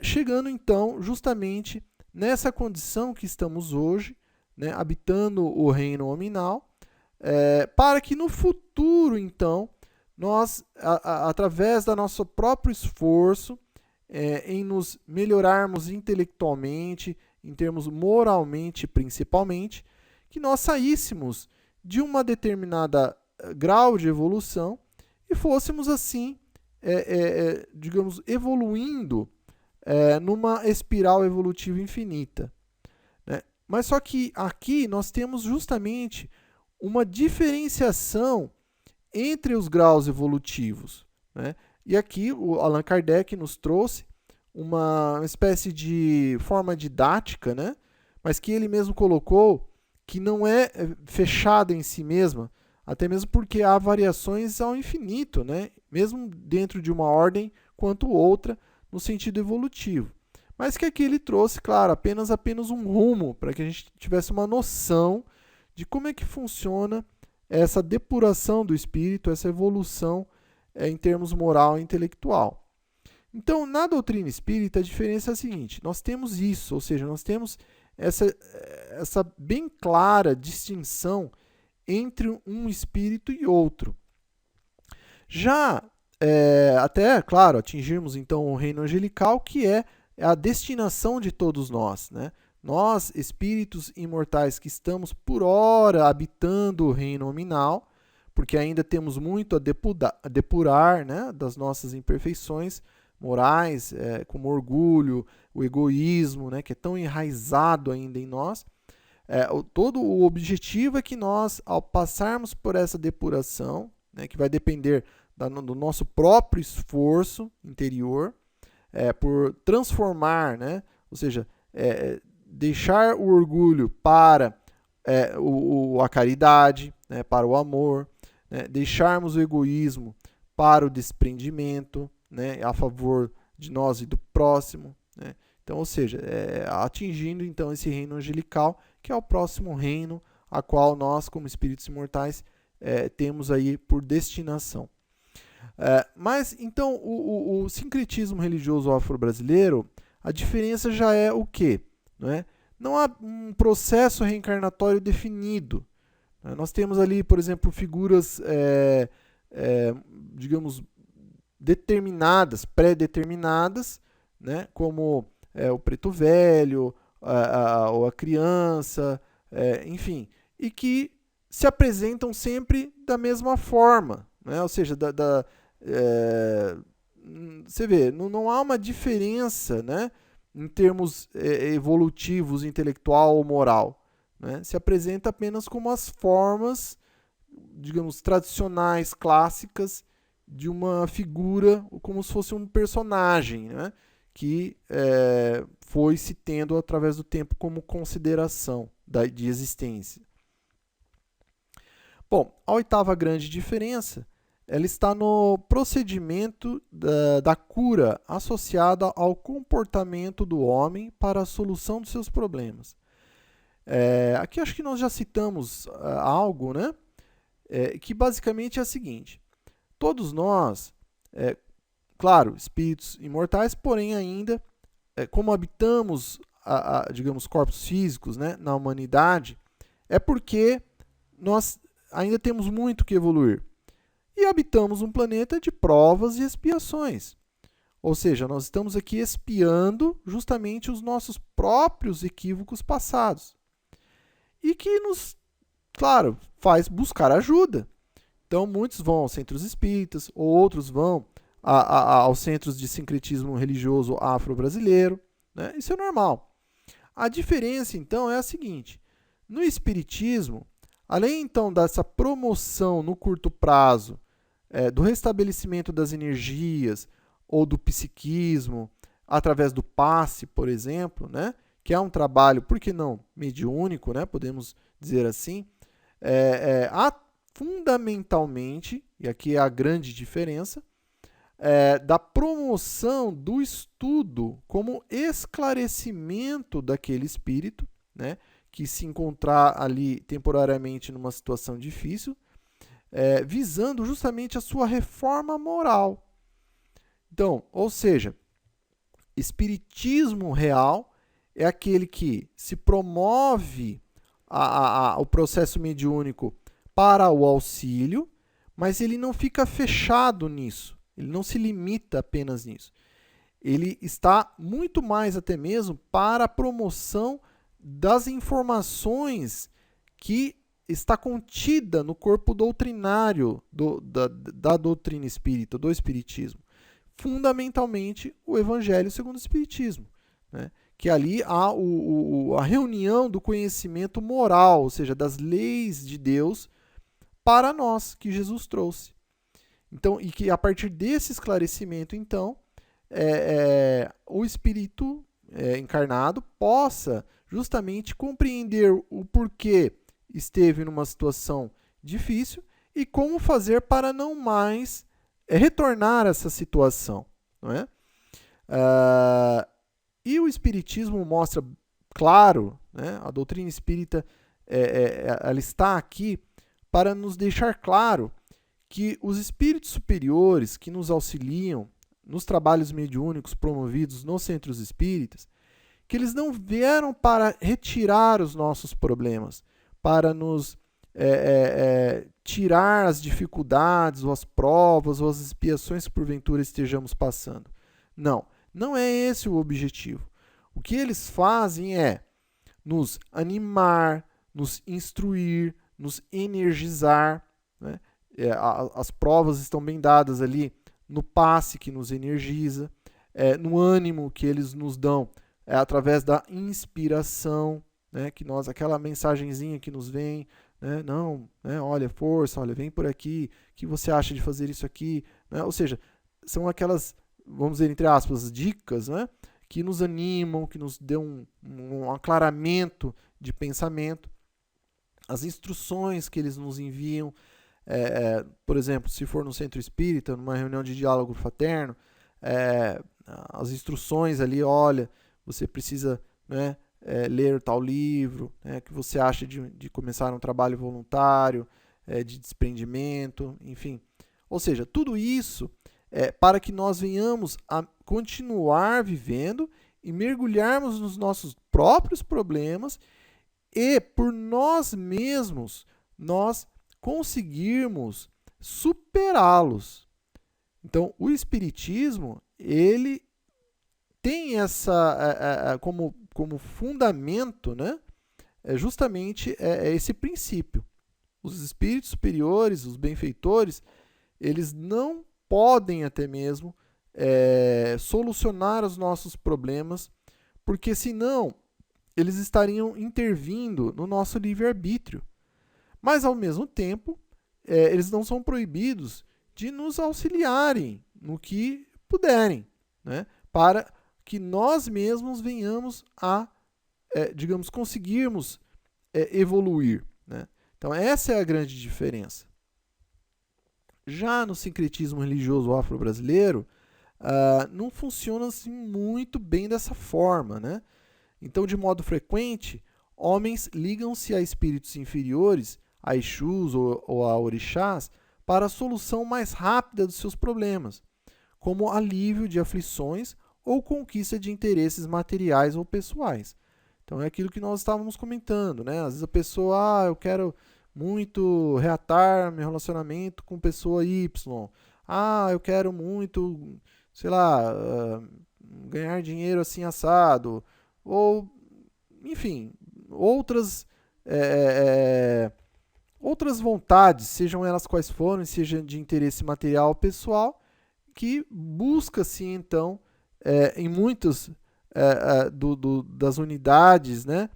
chegando então justamente nessa condição que estamos hoje, né, habitando o reino hominal, para que no futuro então nós, através do nosso próprio esforço, em nos melhorarmos intelectualmente, em termos moralmente principalmente, que nós saíssemos de uma determinada grau de evolução e fôssemos assim, digamos, evoluindo numa espiral evolutiva infinita, né? Mas só que aqui nós temos justamente uma diferenciação entre os graus evolutivos, né? E aqui o Allan Kardec nos trouxe uma espécie de forma didática, né, mas que ele mesmo colocou que não é fechada em si mesma, até mesmo porque há variações ao infinito, né? Mesmo dentro de uma ordem quanto outra, no sentido evolutivo. Mas que aqui ele trouxe, claro, apenas um rumo, para que a gente tivesse uma noção de como é que funciona essa depuração do espírito, essa evolução em termos moral e intelectual. Então, na doutrina espírita, a diferença é a seguinte: nós temos isso, ou seja, nós temos essa bem clara distinção entre um espírito e outro. Já até, claro, atingirmos então o reino angelical, que é a destinação de todos nós, né? Nós, espíritos imortais que estamos por ora habitando o reino nominal, porque ainda temos muito a depurar, né, das nossas imperfeições morais, como o orgulho, o egoísmo, né, que é tão enraizado ainda em nós. Todo o objetivo é que nós, ao passarmos por essa depuração, né, que vai depender do nosso próprio esforço interior, por transformar, né, ou seja, deixar o orgulho para a caridade, né, para o amor, né, deixarmos o egoísmo para o desprendimento, né, a favor de nós e do próximo, né? Então, ou seja, atingindo então esse reino angelical, que é o próximo reino a qual nós, como espíritos imortais, temos aí por destinação. Mas, então, o sincretismo religioso afro-brasileiro, a diferença já é o quê? Não há um processo reencarnatório definido. Nós temos ali, por exemplo, figuras, digamos, determinadas, pré-determinadas, né? Como o preto velho, ou a criança, enfim, e que se apresentam sempre da mesma forma, né? Ou seja, você vê, não há uma diferença, né, em termos evolutivos, intelectual ou moral, né? Se apresenta apenas como as formas, digamos, tradicionais, clássicas, de uma figura, como se fosse um personagem, né, que foi se tendo através do tempo como consideração de existência. Bom, a oitava grande diferença, ela está no procedimento da cura associada ao comportamento do homem para a solução dos seus problemas. Aqui acho que nós já citamos algo, né? Que basicamente é a seguinte: todos nós, claro, espíritos imortais, porém ainda, como habitamos, digamos, corpos físicos, né, na humanidade, é porque nós ainda temos muito que evoluir. E habitamos um planeta de provas e expiações. Ou seja, nós estamos aqui expiando justamente os nossos próprios equívocos passados. E que nos, claro, faz buscar ajuda. Então, muitos vão aos centros espíritas, outros vão aos centros de sincretismo religioso afro-brasileiro, né? Isso é normal. A diferença, então, é a seguinte: no espiritismo, além, então, dessa promoção no curto prazo do restabelecimento das energias ou do psiquismo, através do passe, por exemplo, né? Que é um trabalho, por que não, mediúnico, né? Podemos dizer assim, há fundamentalmente, e aqui é a grande diferença, da promoção do estudo como esclarecimento daquele espírito, né, que se encontrar ali temporariamente numa situação difícil, visando justamente a sua reforma moral. Então, ou seja, espiritismo real é aquele que se promove o processo mediúnico para o auxílio, mas ele não fica fechado nisso, ele não se limita apenas nisso. Ele está muito mais até mesmo para a promoção das informações que está contida no corpo doutrinário da doutrina espírita, do espiritismo. Fundamentalmente, o Evangelho segundo o Espiritismo, né? Que ali há a reunião do conhecimento moral, ou seja, das leis de Deus para nós, que Jesus trouxe. Então, e que a partir desse esclarecimento, então, o espírito encarnado possa justamente compreender o porquê esteve numa situação difícil e como fazer para não mais retornar a essa situação, não é? E o Espiritismo mostra claro, né, a doutrina espírita ela está aqui para nos deixar claro que os espíritos superiores que nos auxiliam nos trabalhos mediúnicos promovidos nos centros espíritas, que eles não vieram para retirar os nossos problemas, para nos tirar as dificuldades, ou as provas, ou as expiações que porventura estejamos passando. Não, não é esse o objetivo. O que eles fazem é nos animar, nos instruir, nos energizar, né? As provas estão bem dadas ali no passe que nos energiza, no ânimo que eles nos dão através da inspiração, né? Que nós, aquela mensagenzinha que nos vem, né? Não, né? Olha, força, olha, vem por aqui, o que você acha de fazer isso aqui? Né? Ou seja, são aquelas, vamos dizer, entre aspas, dicas, né? Que nos animam, que nos dão um aclaramento de pensamento, as instruções que eles nos enviam, por exemplo, se for no centro espírita, numa reunião de diálogo fraterno, as instruções ali, olha, você precisa, né, ler tal livro, né, que você acha de começar um trabalho voluntário, de desprendimento, enfim. Ou seja, tudo isso para que nós venhamos a continuar vivendo e mergulharmos nos nossos próprios problemas e, por nós mesmos, nós conseguirmos superá-los. Então, o Espiritismo, ele tem essa como fundamento, né, justamente esse princípio. Os espíritos superiores, os benfeitores, eles não podem até mesmo solucionar os nossos problemas, porque senão eles estariam intervindo no nosso livre-arbítrio. Mas, ao mesmo tempo, eles não são proibidos de nos auxiliarem no que puderem, né? Para que nós mesmos venhamos a, digamos, conseguirmos evoluir, né? Então, essa é a grande diferença. Já no sincretismo religioso afro-brasileiro, não funciona assim muito bem dessa forma, né? Então, de modo frequente, homens ligam-se a espíritos inferiores, a Exus ou a orixás, para a solução mais rápida dos seus problemas, como alívio de aflições ou conquista de interesses materiais ou pessoais. Então, é aquilo que nós estávamos comentando, né? Às vezes a pessoa, eu quero muito reatar meu relacionamento com pessoa Y. Eu quero muito, sei lá, ganhar dinheiro assim assado. Ou, enfim, outras vontades, sejam elas quais forem, seja de interesse material ou pessoal, que busca-se, então, em muitas das unidades, né,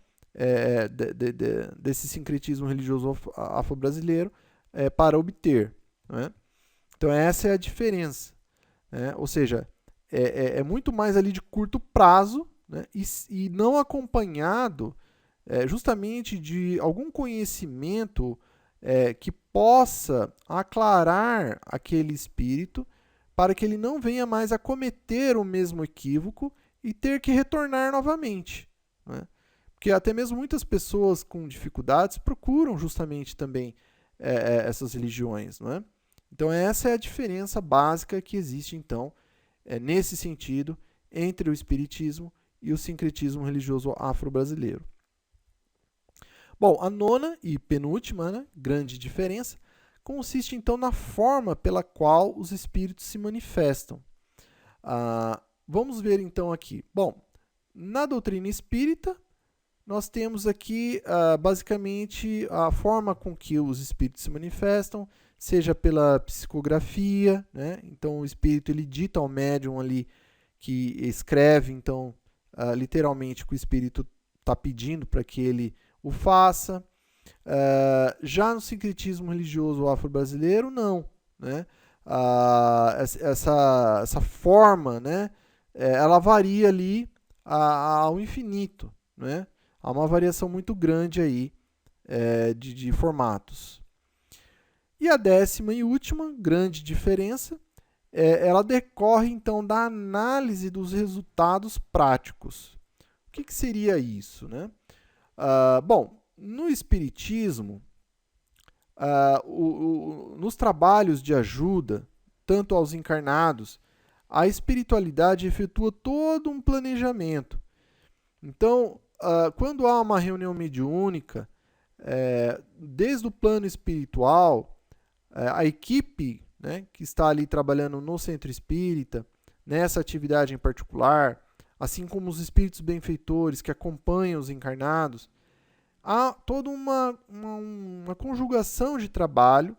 desse sincretismo religioso afro-brasileiro para obter. Né? Então, essa é a diferença. Né? Ou seja, é muito mais ali de curto prazo, né, e não acompanhado justamente de algum conhecimento que possa aclarar aquele espírito para que ele não venha mais a cometer o mesmo equívoco e ter que retornar novamente. Né? Porque até mesmo muitas pessoas com dificuldades procuram justamente também essas religiões. Não é? Então essa é a diferença básica que existe, então, nesse sentido, entre o espiritismo e o sincretismo religioso afro-brasileiro. Bom, a nona e penúltima, né, grande diferença consiste então na forma pela qual os espíritos se manifestam. Vamos ver então aqui. Bom, na doutrina espírita, nós temos aqui basicamente a forma com que os espíritos se manifestam, seja pela psicografia, né? Então o espírito ele dita ao médium ali que escreve, então, literalmente o que o espírito está pedindo para que ele o faça. Já no sincretismo religioso afro-brasileiro, não. Né? Essa forma, né, ela varia ali ao infinito. Né? Há uma variação muito grande aí de formatos. E a 10ª e última grande diferença, ela decorre então da análise dos resultados práticos. O que seria isso, né? Bom, no Espiritismo, nos trabalhos de ajuda, tanto aos encarnados, a espiritualidade efetua todo um planejamento. Então, quando há uma reunião mediúnica, desde o plano espiritual, a equipe, né, que está ali trabalhando no centro espírita, nessa atividade em particular, assim como os espíritos benfeitores que acompanham os encarnados, há toda uma conjugação de trabalho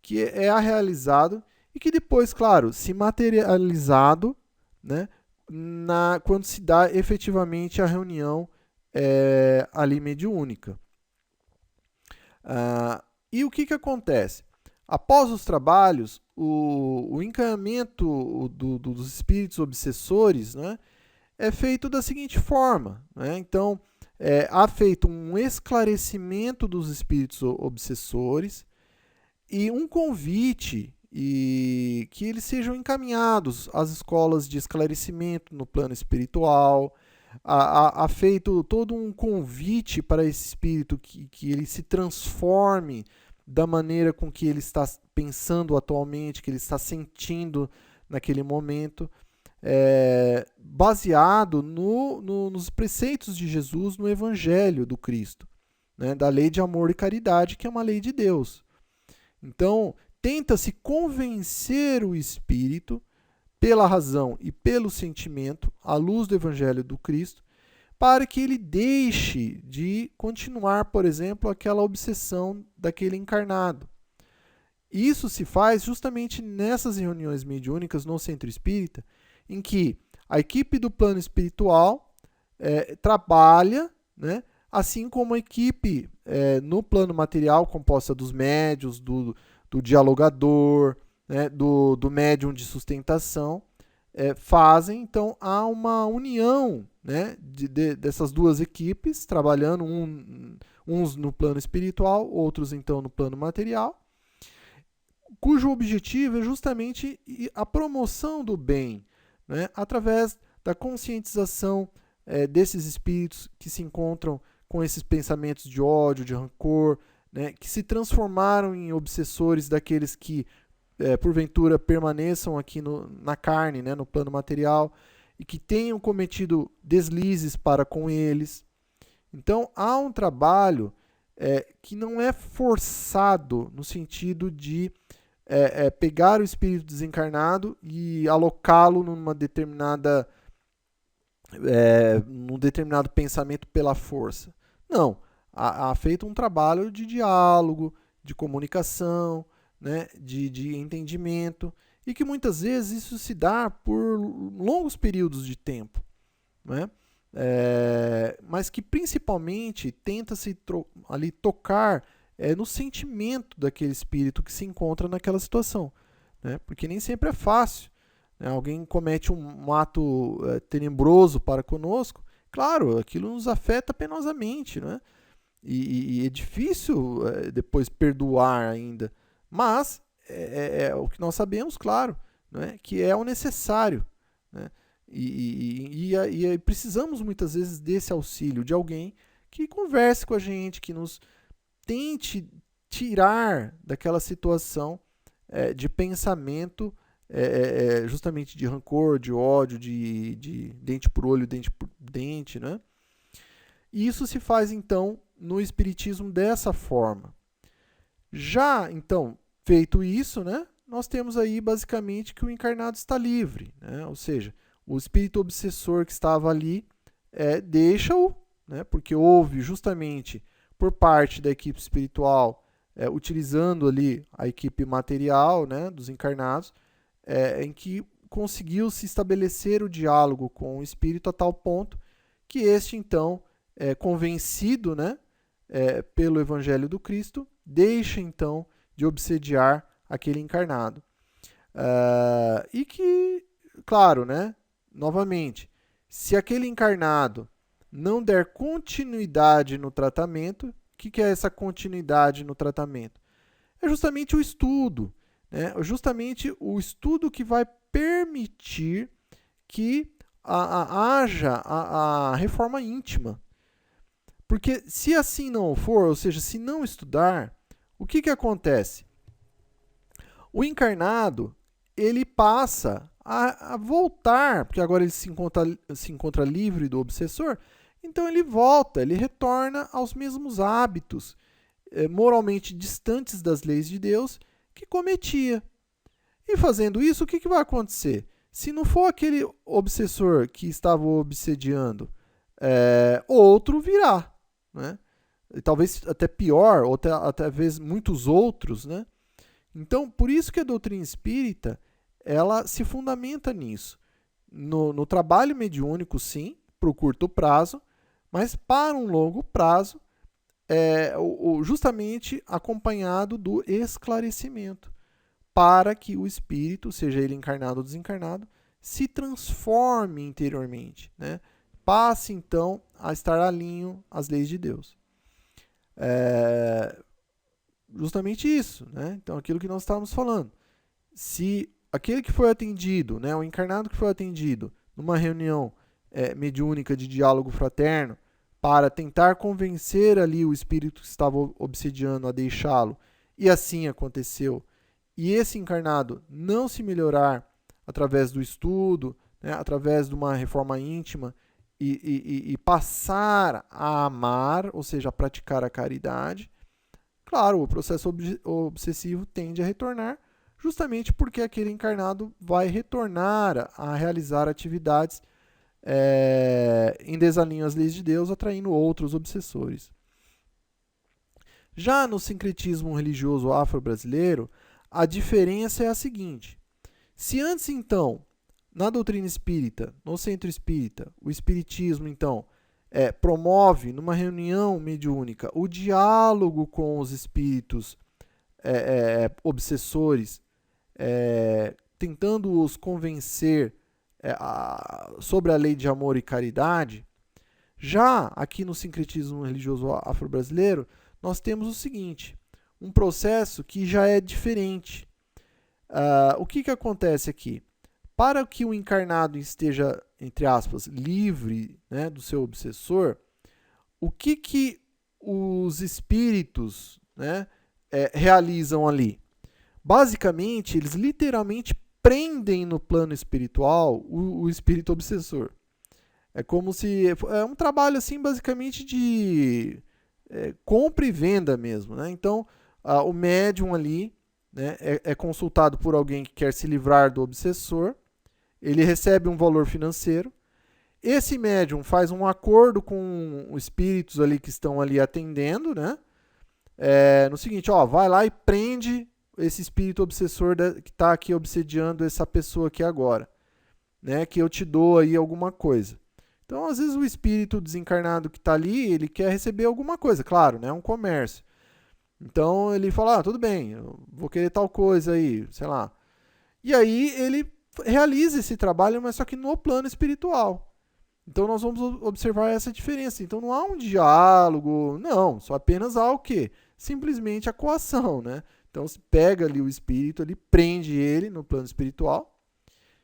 que é realizado e que depois, claro, se materializado, né, quando se dá efetivamente a reunião ali mediúnica. E o que acontece? Após os trabalhos, o encaminhamento dos espíritos obsessores, né, é feito da seguinte forma, né? Então, há feito um esclarecimento dos espíritos obsessores e um convite que eles sejam encaminhados às escolas de esclarecimento no plano espiritual. Há feito todo um convite para esse espírito que ele se transforme da maneira com que ele está pensando atualmente, que ele está sentindo naquele momento, baseado nos preceitos de Jesus no Evangelho do Cristo, né, da lei de amor e caridade, que é uma lei de Deus. Então, tenta-se convencer o espírito, pela razão e pelo sentimento, à luz do Evangelho do Cristo, para que ele deixe de continuar, por exemplo, aquela obsessão daquele encarnado. Isso se faz justamente nessas reuniões mediúnicas no centro espírita, em que a equipe do plano espiritual trabalha, né, assim como a equipe no plano material, composta dos médiuns, do dialogador, né, do médium de sustentação, fazem. Então, há uma união, né, dessas duas equipes, trabalhando uns no plano espiritual, outros então no plano material, cujo objetivo é justamente a promoção do bem, né, através da conscientização desses espíritos que se encontram com esses pensamentos de ódio, de rancor, né, que se transformaram em obsessores daqueles que, porventura, permaneçam aqui na carne, né, no plano material, e que tenham cometido deslizes para com eles. Então, há um trabalho que não é forçado no sentido de pegar o espírito desencarnado e alocá-lo num determinado pensamento pela força. Não. Há feito um trabalho de diálogo, de comunicação, né, de entendimento, e que muitas vezes isso se dá por longos períodos de tempo, né? Mas que principalmente tenta-se ali tocar no sentimento daquele espírito que se encontra naquela situação, né? Porque nem sempre é fácil, né? Alguém comete um ato tenebroso para conosco, claro, aquilo nos afeta penosamente, né? E é difícil depois perdoar ainda, mas o que nós sabemos, claro, né, que é o necessário, né? E precisamos muitas vezes desse auxílio de alguém que converse com a gente, que nos tente tirar daquela situação de pensamento, justamente de rancor, de ódio, de dente por olho, dente por dente, né? E isso se faz então no espiritismo dessa forma. Já então feito isso, né, nós temos aí basicamente que o encarnado está livre, né? Ou seja, o espírito obsessor que estava ali deixa-o, né, porque houve justamente por parte da equipe espiritual, utilizando ali a equipe material, né, dos encarnados, em que conseguiu se estabelecer o diálogo com o espírito a tal ponto que este então, convencido, né, pelo Evangelho do Cristo, deixa então de obsediar aquele encarnado. E que, claro, né, novamente, se aquele encarnado não der continuidade no tratamento, o que é essa continuidade no tratamento? É justamente o estudo, né? Justamente o estudo que vai permitir que haja a reforma íntima. Porque se assim não for, ou seja, se não estudar, o que acontece? O encarnado, ele passa a voltar, porque agora ele se encontra livre do obsessor, então ele volta, ele retorna aos mesmos hábitos, moralmente distantes das leis de Deus, que cometia. E fazendo isso, o que vai acontecer? Se não for aquele obsessor que estava obsediando, outro virá, né? E talvez até pior, ou até vezes muitos outros, né? Então, por isso que a doutrina espírita, ela se fundamenta nisso. No trabalho mediúnico, sim, para o curto prazo, mas para um longo prazo, justamente acompanhado do esclarecimento, para que o espírito, seja ele encarnado ou desencarnado, se transforme interiormente, né? Passe, então, a estar alinho às leis de Deus. Justamente isso, né? Então, aquilo que nós estávamos falando. Se aquele que foi atendido, né, o encarnado que foi atendido numa reunião mediúnica de diálogo fraterno, para tentar convencer ali o espírito que estava obsediando a deixá-lo, e assim aconteceu, e esse encarnado não se melhorar através do estudo, né, através de uma reforma íntima, e passar a amar, ou seja, a praticar a caridade, claro, o processo obsessivo tende a retornar, justamente porque aquele encarnado vai retornar a realizar atividades em desalinho às leis de Deus, atraindo outros obsessores. Já no sincretismo religioso afro-brasileiro, a diferença é a seguinte: se antes, então, na doutrina espírita, no centro espírita, o espiritismo, então, promove, numa reunião mediúnica, o diálogo com os espíritos obsessores, tentando os convencer sobre a lei de amor e caridade, já aqui no sincretismo religioso afro-brasileiro, nós temos o seguinte, um processo que já é diferente. O que acontece aqui? Para que o encarnado esteja, entre aspas, livre, né, do seu obsessor, o que os espíritos, né, realizam ali? Basicamente, eles literalmente prendem no plano espiritual o espírito obsessor. É como se... É um trabalho, assim, basicamente de compra e venda mesmo, né? Então, o médium ali, né, é consultado por alguém que quer se livrar do obsessor, ele recebe um valor financeiro, esse médium faz um acordo com os espíritos ali que estão ali atendendo, né? No seguinte, vai lá e prende esse espírito obsessor que está aqui obsediando essa pessoa aqui agora, né? Que eu te dou aí alguma coisa. Então, às vezes o espírito desencarnado que está ali, ele quer receber alguma coisa, claro, né? É um comércio. Então ele fala, tudo bem, eu vou querer tal coisa aí, sei lá. E aí ele realiza esse trabalho, mas só que no plano espiritual. Então nós vamos observar essa diferença. Então não há um diálogo, não, só apenas há o quê? Simplesmente a coação, né? Então se pega ali o espírito, ali prende ele no plano espiritual,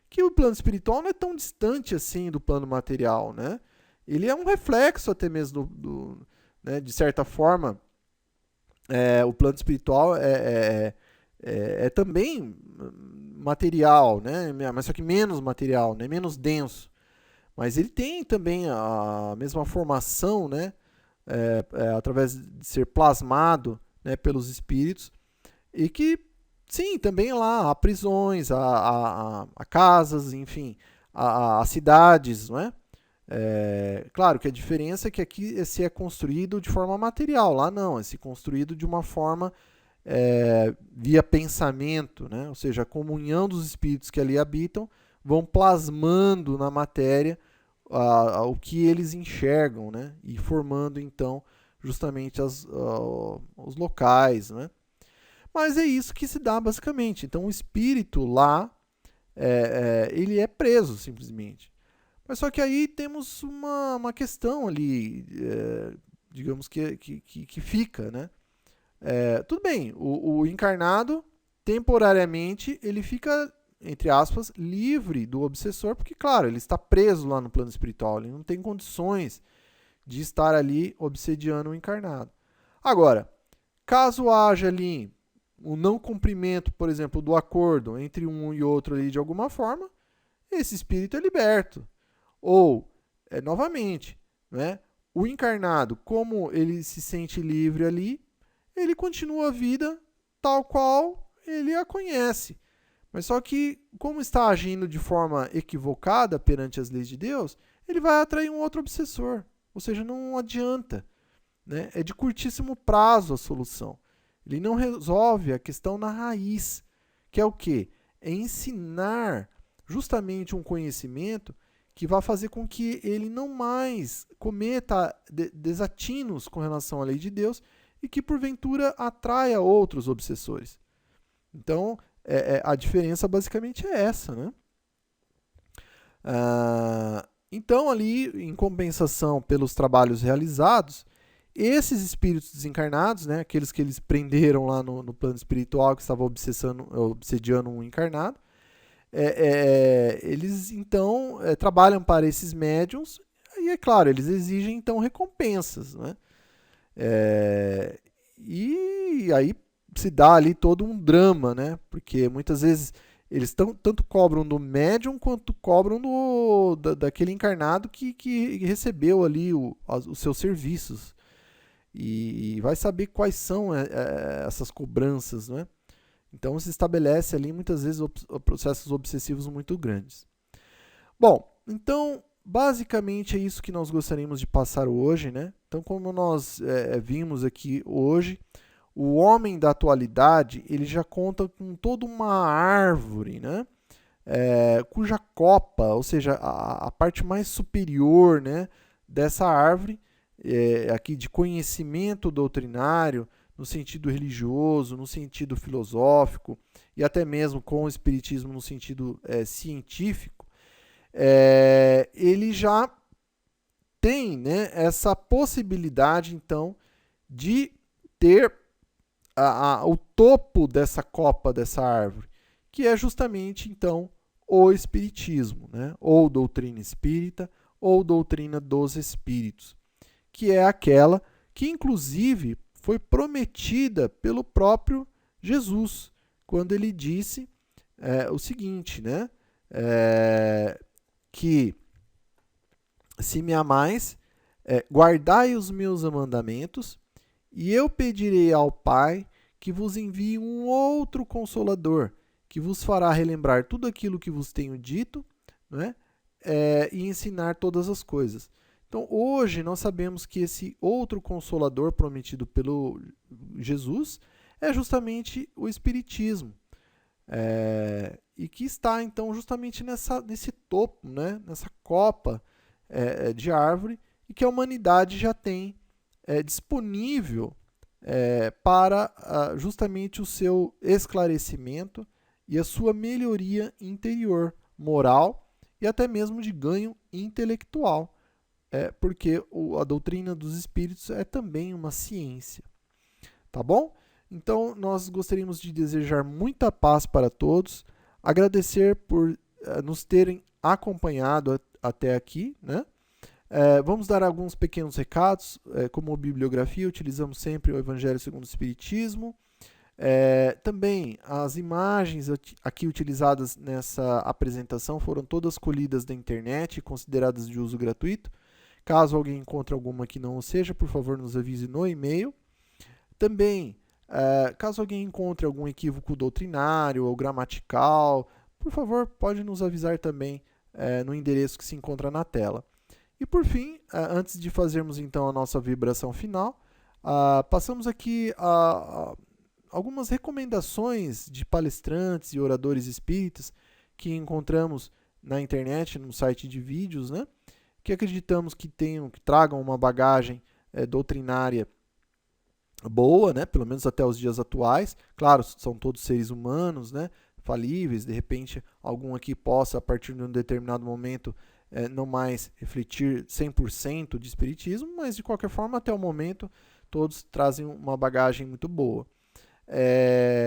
que o plano espiritual não é tão distante assim do plano material, né? Ele é um reflexo até mesmo né, de certa forma, o plano espiritual é também material, né? Mas só que menos material, né? Menos denso. Mas ele tem também a mesma formação, né? Através de ser plasmado, né, pelos espíritos, e que, sim, também lá há prisões, há casas, enfim, há cidades, não é? Claro que a diferença é que aqui esse é construído de forma material, lá não, esse é construído de uma forma via pensamento, né? Ou seja, a comunhão dos espíritos que ali habitam vão plasmando na matéria o que eles enxergam, né? E formando então justamente os locais, né? Mas é isso que se dá basicamente. Então o espírito lá, ele é preso simplesmente. Mas só que aí temos uma questão ali, digamos que fica, né? Tudo bem, o encarnado, temporariamente, ele fica, entre aspas, livre do obsessor, porque, claro, ele está preso lá no plano espiritual, ele não tem condições de estar ali obsediando o encarnado. Agora, caso haja ali o não cumprimento, por exemplo, do acordo entre um e outro ali de alguma forma, esse espírito é liberto. Ou, novamente, né, o encarnado, como ele se sente livre ali, ele continua a vida tal qual ele a conhece. Mas só que, como está agindo de forma equivocada perante as leis de Deus, ele vai atrair um outro obsessor. Ou seja, não adianta. Né? É de curtíssimo prazo a solução. Ele não resolve a questão na raiz, que é o quê? É ensinar justamente um conhecimento que vai fazer com que ele não mais cometa desatinos com relação à lei de Deus e que, porventura, atraia outros obsessores. Então, a diferença basicamente é essa, né? Então, ali, em compensação pelos trabalhos realizados, esses espíritos desencarnados, né, aqueles que eles prenderam lá no plano espiritual, que estavam obsediando um encarnado, eles então trabalham para esses médiuns e, é claro, eles exigem então recompensas. Né? E aí se dá ali todo um drama, né? Porque muitas vezes eles tanto cobram do médium quanto cobram daquele encarnado que recebeu ali os seus serviços. E vai saber quais são essas cobranças, né? Então se estabelece ali muitas vezes processos obsessivos muito grandes. Bom, então basicamente é isso que nós gostaríamos de passar hoje, né? Então, como nós vimos aqui hoje, o homem da atualidade ele já conta com toda uma árvore, né? Cuja copa, ou seja, a parte mais superior, né, dessa árvore, aqui de conhecimento doutrinário, no sentido religioso, no sentido filosófico e até mesmo com o espiritismo no sentido científico, ele já tem, né, essa possibilidade, então, de ter o topo dessa copa, dessa árvore, que é justamente, então, o espiritismo, né, ou doutrina espírita, ou doutrina dos espíritos, que é aquela que, inclusive, foi prometida pelo próprio Jesus, quando ele disse o seguinte, né, que se me amais, guardai os meus mandamentos, e eu pedirei ao Pai que vos envie um outro Consolador, que vos fará relembrar tudo aquilo que vos tenho dito, né? E ensinar todas as coisas. Então, hoje, nós sabemos que esse outro Consolador prometido pelo Jesus é justamente o Espiritismo. E que está, então, justamente nesse topo, né? Nessa copa de árvore, e que a humanidade já tem disponível para justamente o seu esclarecimento e a sua melhoria interior, moral e até mesmo de ganho intelectual, porque a doutrina dos espíritos é também uma ciência. Tá bom? Então, nós gostaríamos de desejar muita paz para todos, agradecer por nos terem acompanhado até aqui, né? Vamos dar alguns pequenos recados, como bibliografia, utilizamos sempre o Evangelho segundo o Espiritismo. Também as imagens aqui utilizadas nessa apresentação foram todas colhidas da internet e consideradas de uso gratuito. Caso alguém encontre alguma que não o seja, por favor nos avise no e-mail. Também, caso alguém encontre algum equívoco doutrinário ou gramatical, por favor pode nos avisar também no endereço que se encontra na tela. E por fim, antes de fazermos então a nossa vibração final, passamos aqui algumas recomendações de palestrantes e oradores espíritas que encontramos na internet, no site de vídeos, né? Que acreditamos que tragam uma bagagem doutrinária boa, né? Pelo menos até os dias atuais. Claro, são todos seres humanos, né? Falíveis, de repente algum aqui possa, a partir de um determinado momento, não mais refletir 100% de espiritismo, mas de qualquer forma, até o momento, todos trazem uma bagagem muito boa.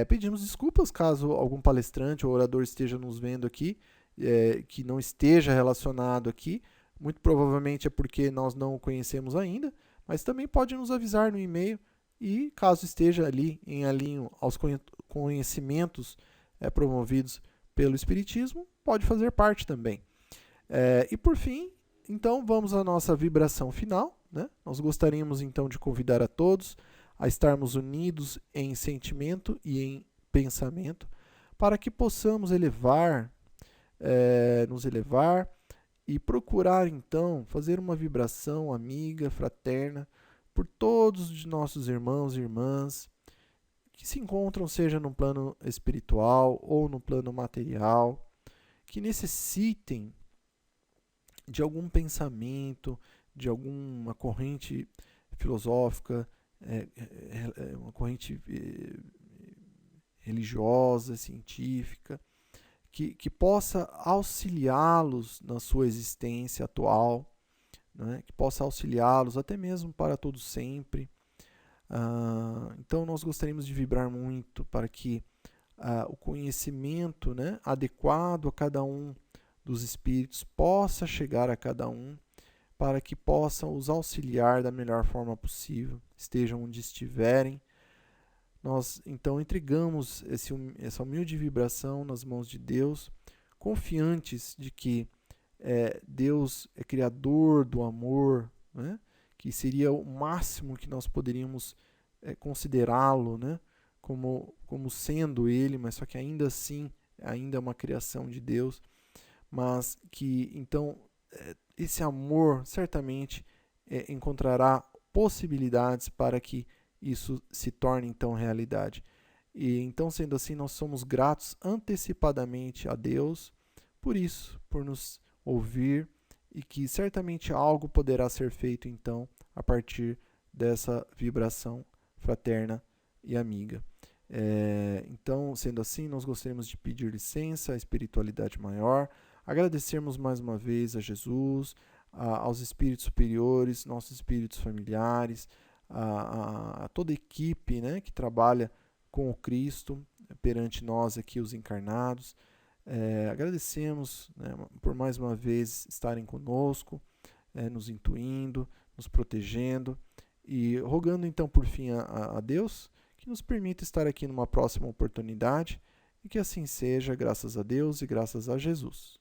Pedimos desculpas caso algum palestrante ou orador esteja nos vendo aqui, que não esteja relacionado aqui. Muito provavelmente é porque nós não o conhecemos ainda, mas também pode nos avisar no e-mail e caso esteja ali em alinho aos conhecimentos promovidos pelo Espiritismo, pode fazer parte também. E por fim, então vamos à nossa vibração final, né? Nós gostaríamos então de convidar a todos a estarmos unidos em sentimento e em pensamento, para que possamos nos elevar e procurar então fazer uma vibração amiga, fraterna, por todos os nossos irmãos e irmãs que se encontram, seja no plano espiritual ou no plano material, que necessitem de algum pensamento, de alguma corrente filosófica, uma corrente religiosa, científica, que possa auxiliá-los na sua existência atual, né? Que possa auxiliá-los até mesmo para todo sempre. Então nós gostaríamos de vibrar muito para que o conhecimento, né, adequado a cada um dos espíritos possa chegar a cada um, para que possam os auxiliar da melhor forma possível, estejam onde estiverem. Nós então entregamos essa humilde vibração nas mãos de Deus, confiantes de que Deus é criador do amor, né? Que seria o máximo que nós poderíamos considerá-lo, né? como sendo ele, mas só que ainda assim, ainda é uma criação de Deus, mas que então esse amor certamente encontrará possibilidades para que isso se torne então realidade. E então, sendo assim, nós somos gratos antecipadamente a Deus por isso, por nos ouvir, e que certamente algo poderá ser feito então a partir dessa vibração fraterna e amiga. Então, sendo assim, nós gostaríamos de pedir licença à espiritualidade maior, agradecermos mais uma vez a Jesus, aos espíritos superiores, nossos espíritos familiares, a toda a equipe, né, que trabalha com o Cristo perante nós aqui, os encarnados. Agradecemos, né, por mais uma vez estarem conosco, nos intuindo, nos protegendo e rogando então por fim a Deus que nos permita estar aqui numa próxima oportunidade e que assim seja, graças a Deus e graças a Jesus.